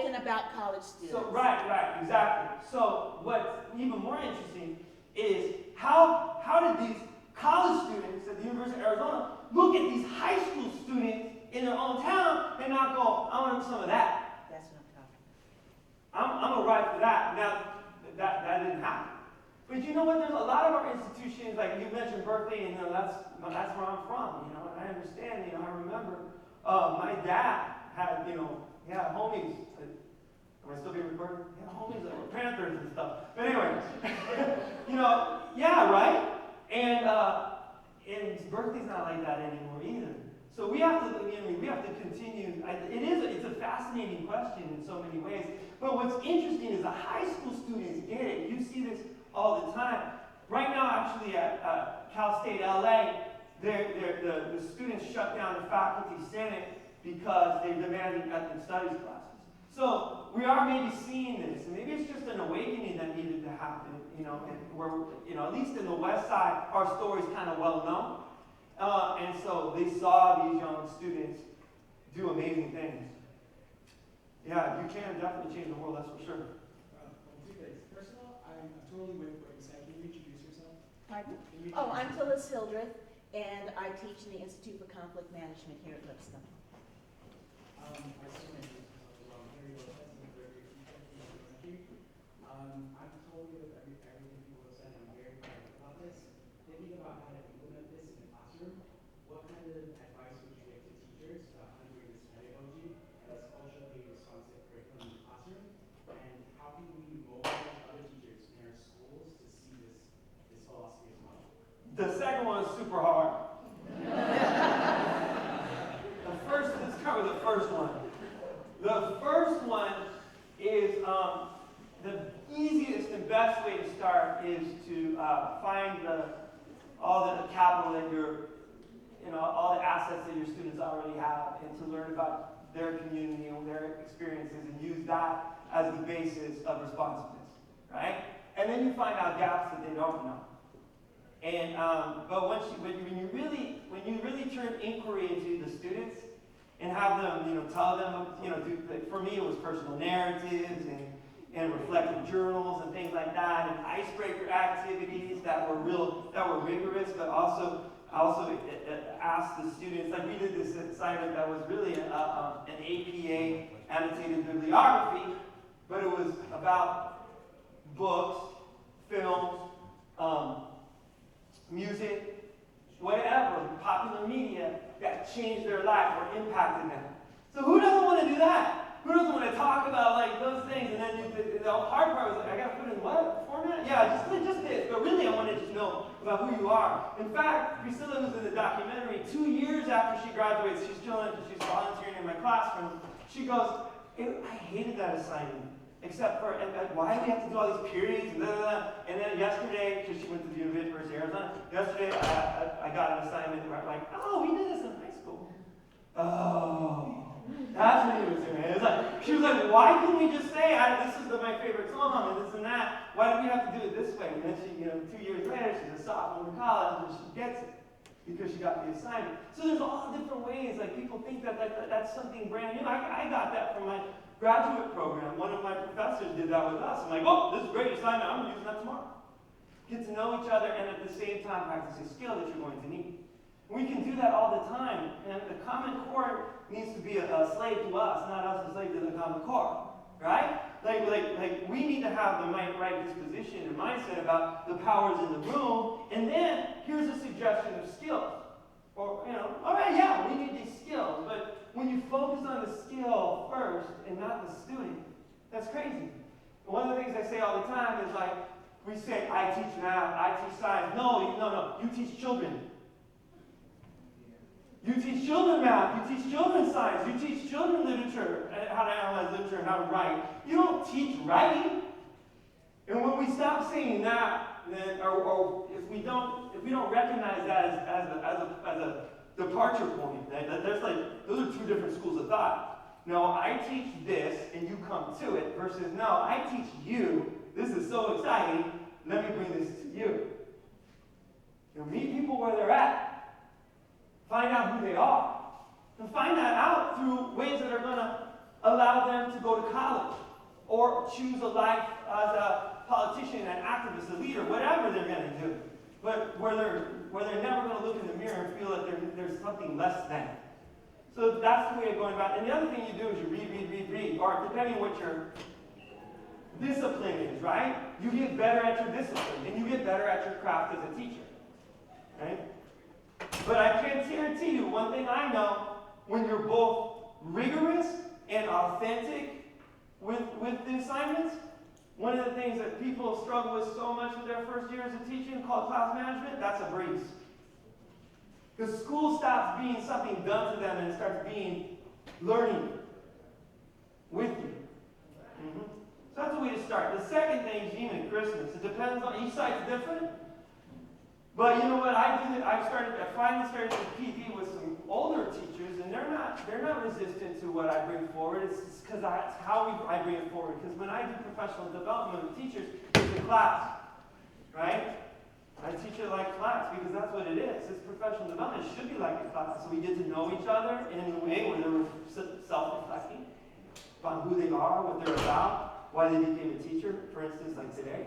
K: and about college students.
A: So right, exactly. So what's even more interesting is how did these college students at the University of Arizona look at these high school students in their own town and not go, I want some of that.
K: That's what I'm talking about.
A: I'm going to ride for that. Now, that didn't happen. But you know what? There's a lot of our institutions, like you mentioned Berkeley, and that's where I'm from, and I understand, I remember my dad had, he had homies, am I still being recorded? He had homies that were Panthers and stuff. But anyway, yeah, right? And Berkeley's not like that anymore either. So we have to, we have to continue. It's a fascinating question in so many ways. But what's interesting is the high school students get it. You see this all the time. Right now, actually, at Cal State LA, the students shut down the faculty senate because they're demanding ethnic studies classes. So we are maybe seeing this, and maybe it's just an awakening that needed to happen. And where, at least in the West Side, our story's kind of well known. And so they saw these young students do amazing things. Yeah, you can definitely change the world, that's for sure.
I: Two things. First of all, I'm totally with what you said. Can you introduce yourself?
K: Pardon?
I: Can you
K: Oh, I'm
I: introduce
K: Phyllis Hildreth, and I teach in the Institute for Conflict Management here at Lipscomb.
I: I still introduce myself as well. I'm Harry Lopez. I'm a third year teacher at the elementary. I'm totally with everything people have said. I'm very excited about this. Thinking about how to implement this in the classroom, what kind of advice would you give to teachers about how to bring this pedagogy and this culturally responsive curriculum in the classroom? And how can we mobilize other teachers in our schools to see this philosophy as well?
A: The second one is super hard. Let's cover the first one. The first one is the easiest and best way to start is to find all the capital that all the assets that your students already have, and to learn about their community and their experiences, and use that as the basis of responsiveness, right? And then you find out gaps that they don't know. And but when you really turn inquiry into the students and have them, tell them, for me it was personal narratives and reflective journals and things like that, and icebreaker activities that were rigorous, but also asked the students, like we did this assignment that was really an APA annotated bibliography, but it was about books, films, music, whatever, popular media that changed their life or impacted them. So who doesn't want to do that? Who doesn't want to talk about like those things? And then the hard part was like, I got to put in what format? Yeah, just this. But really, I want to just know about who you are. In fact, Priscilla, who's in the documentary, 2 years after she graduates, she's volunteering in my classroom. She goes, I hated that assignment. Except for, why do we have to do all these periods and And then yesterday, because she went to the University of Arizona, yesterday I got an assignment where I'm like, oh, we did this in high school. Oh, that's what it was doing. She was like, why couldn't we just say, this is my favorite song and this and that? Why do we have to do it this way? And then she, 2 years later, she's a sophomore in college and she gets it because she got the assignment. So there's all different ways. Like people think that's something brand new. I got that from my graduate program. One of my professors did that with us. I'm like, oh, this is a great assignment. I'm going to use that tomorrow. Get to know each other and at the same time practice a skill that you're going to need. We can do that all the time. And the Common Core needs to be a slave to us, not us a slave to the Common Core. Right? Like we need to have the right disposition and mindset about the powers in the room. And then here's a suggestion of skills. Or, all right, yeah, we need these skills. But when you focus on the skill first and not the student, that's crazy. One of the things I say all the time is like, we say, I teach math, I teach science. No, you teach children. You teach children math, you teach children science, you teach children literature, how to analyze literature and how to write. You don't teach writing. And when we stop saying that, then, or if we don't recognize that as a departure point, there's those are two different schools of thought. No, I teach this and you come to it, versus no, I teach you. This is so exciting. Let me bring this to you. Meet people where they're at. Find out who they are. And find that out through ways that are going to allow them to go to college or choose a life as a politician, an activist, a leader, whatever they're going to do. But where they're never going to look in the mirror and feel that there's something less than. So that's the way of going about it. And the other thing you do is you read, or depending on what your discipline is, right? You get better at your discipline, and you get better at your craft as a teacher, right? But I can guarantee you one thing I know, when you're both rigorous and authentic with the assignments, one of the things that people struggle with so much with their first years of teaching, called class management, that's a breeze. Because school stops being something done to them and it starts being learning with you. So that's a way to start. The second thing is even Christmas. It depends on, each site's different. But you know what, I finally started to PD with some older teachers, and they're not resistant to what I bring forward. It's because that's how I bring it forward. Because when I do professional development with teachers, it's a class, right? I teach it like class because that's what it is. It's professional development. It should be like a class. So we get to know each other in a way where they're self-reflecting on who they are, what they're about, why they became a teacher, for instance, like today.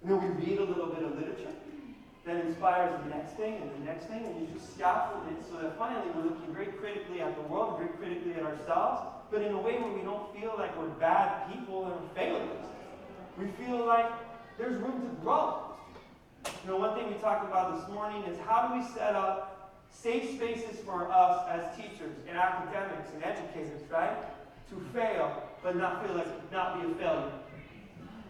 A: And then we read a little bit of literature. That inspires the next thing and the next thing, and you just scaffold it so that finally we're looking very critically at the world, very critically at ourselves, but in a way where we don't feel like we're bad people and failures. We feel like there's room to grow. You know, one thing we talked about this morning is how do we set up safe spaces for us as teachers and academics and educators, right? To fail, but not be a failure.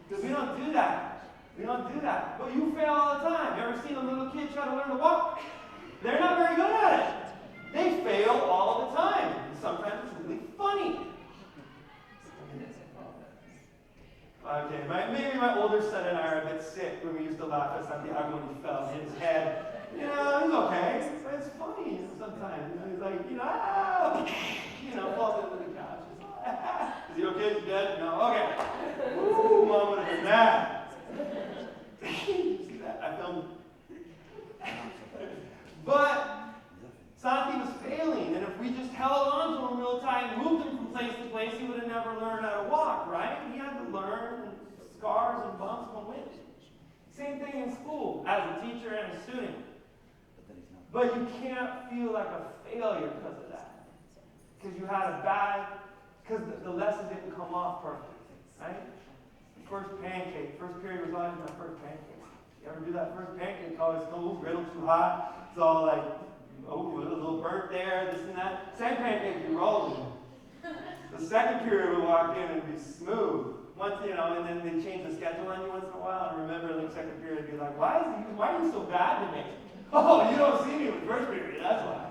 A: Because we don't do that. We don't do that. But you fail all the time. You ever seen a little kid try to learn to walk? They're not very good at it. They fail all the time. And sometimes it's really funny. Okay, maybe my older son and I are a bit sick when we used to laugh at something when he fell, hit his head. You know, he's okay. But it's funny sometimes. You know, he's like, falls into the couch. Is he okay? Is he dead? No. Okay. Woo, Mom would have been mad. See that? I filmed it. But Santi was failing, and if we just held on to him real tight and moved him from place to place, he would have never learned how to walk, right? He had to learn, and scars and bumps come with it. Same thing in school, as a teacher and a student. But you can't feel like a failure because of that. Because you had because the lesson didn't come off perfect, right? First period was always my first pancake. You ever do that first pancake? Always griddle too hot. It's all like, a little burnt there, this and that. Same pancake, you roll them. The second period would walk in and be smooth. Once, and then they change the schedule on you once in a while. And remember, the second period would be like, why are you so bad to me? Oh, you don't see me with first period, that's why.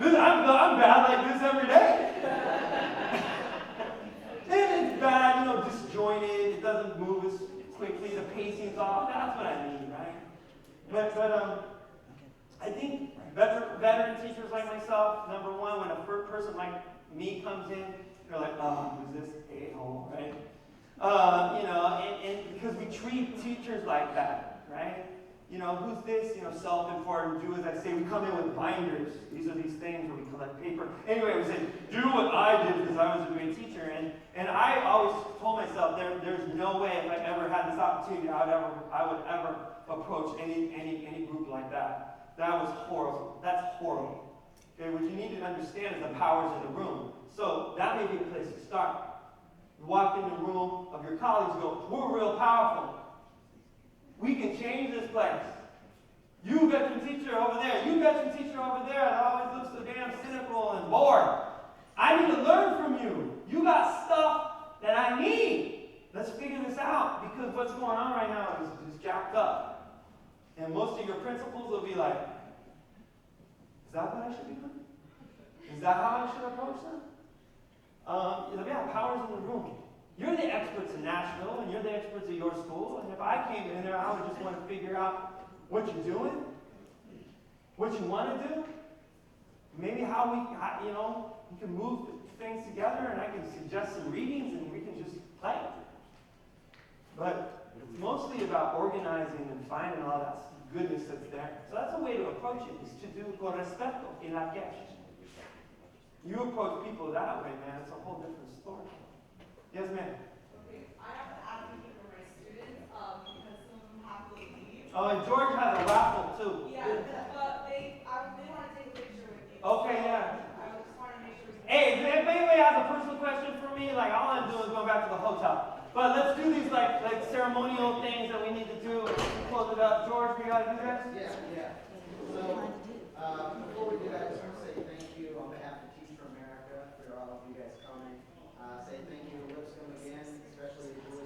A: I'm bad like this every day. And it's bad, disjointed, it doesn't move as quickly, the pacing's off, that's what I mean, right? But I think veteran teachers like myself, number one, when a person like me comes in, they're like, oh, who's this a-hole, right? And because we treat teachers like that, right? Who's this, self-important, do as I say. We come in with binders. These are these things where we collect paper. Anyway, we say, do what I did because I was a great teacher. And I always told myself there's no way if I ever had this opportunity I would ever approach any group like that. That was horrible. That's horrible. Okay, what you need to understand is the powers in the room. So that may be a place to start. You walk in the room of your colleagues and go, we're real powerful. We can change this place. You veteran teacher over there, you veteran teacher over there that always looks so damn cynical and bored. I need to learn from you. You got stuff that I need. Let's figure this out because what's going on right now is jacked up. And most of your principals will be like, is that what I should be doing? Is that how I should approach them? Powers in the room. You're the experts in Nashville, and you're the experts at your school, and if I came in there, I would just want to figure out what you're doing, what you want to do, maybe how we can move things together, and I can suggest some readings, and we can just play. But it's mostly about organizing and finding all that goodness that's there. So that's a way to approach it, is to do con respeto y la cash. You approach people that way, man, it's a whole different story. Yes, ma'am.
L: Okay, I have to advocate for my students because some of them have to leave.
A: Oh, and George has a raffle too.
L: Yeah, but they want to take a picture with you.
A: Okay, yeah.
L: I just want to make sure.
A: Hey, if anybody has a personal question for me, like all I'm doing is going back to the hotel. But let's do these like ceremonial things that we need to do to close it up. George, we gotta do this?
I: Yeah. So, before we do that, I just want to say thank you on behalf of Teach for America for all of you guys coming. Say thank you to Lipscomb again, especially to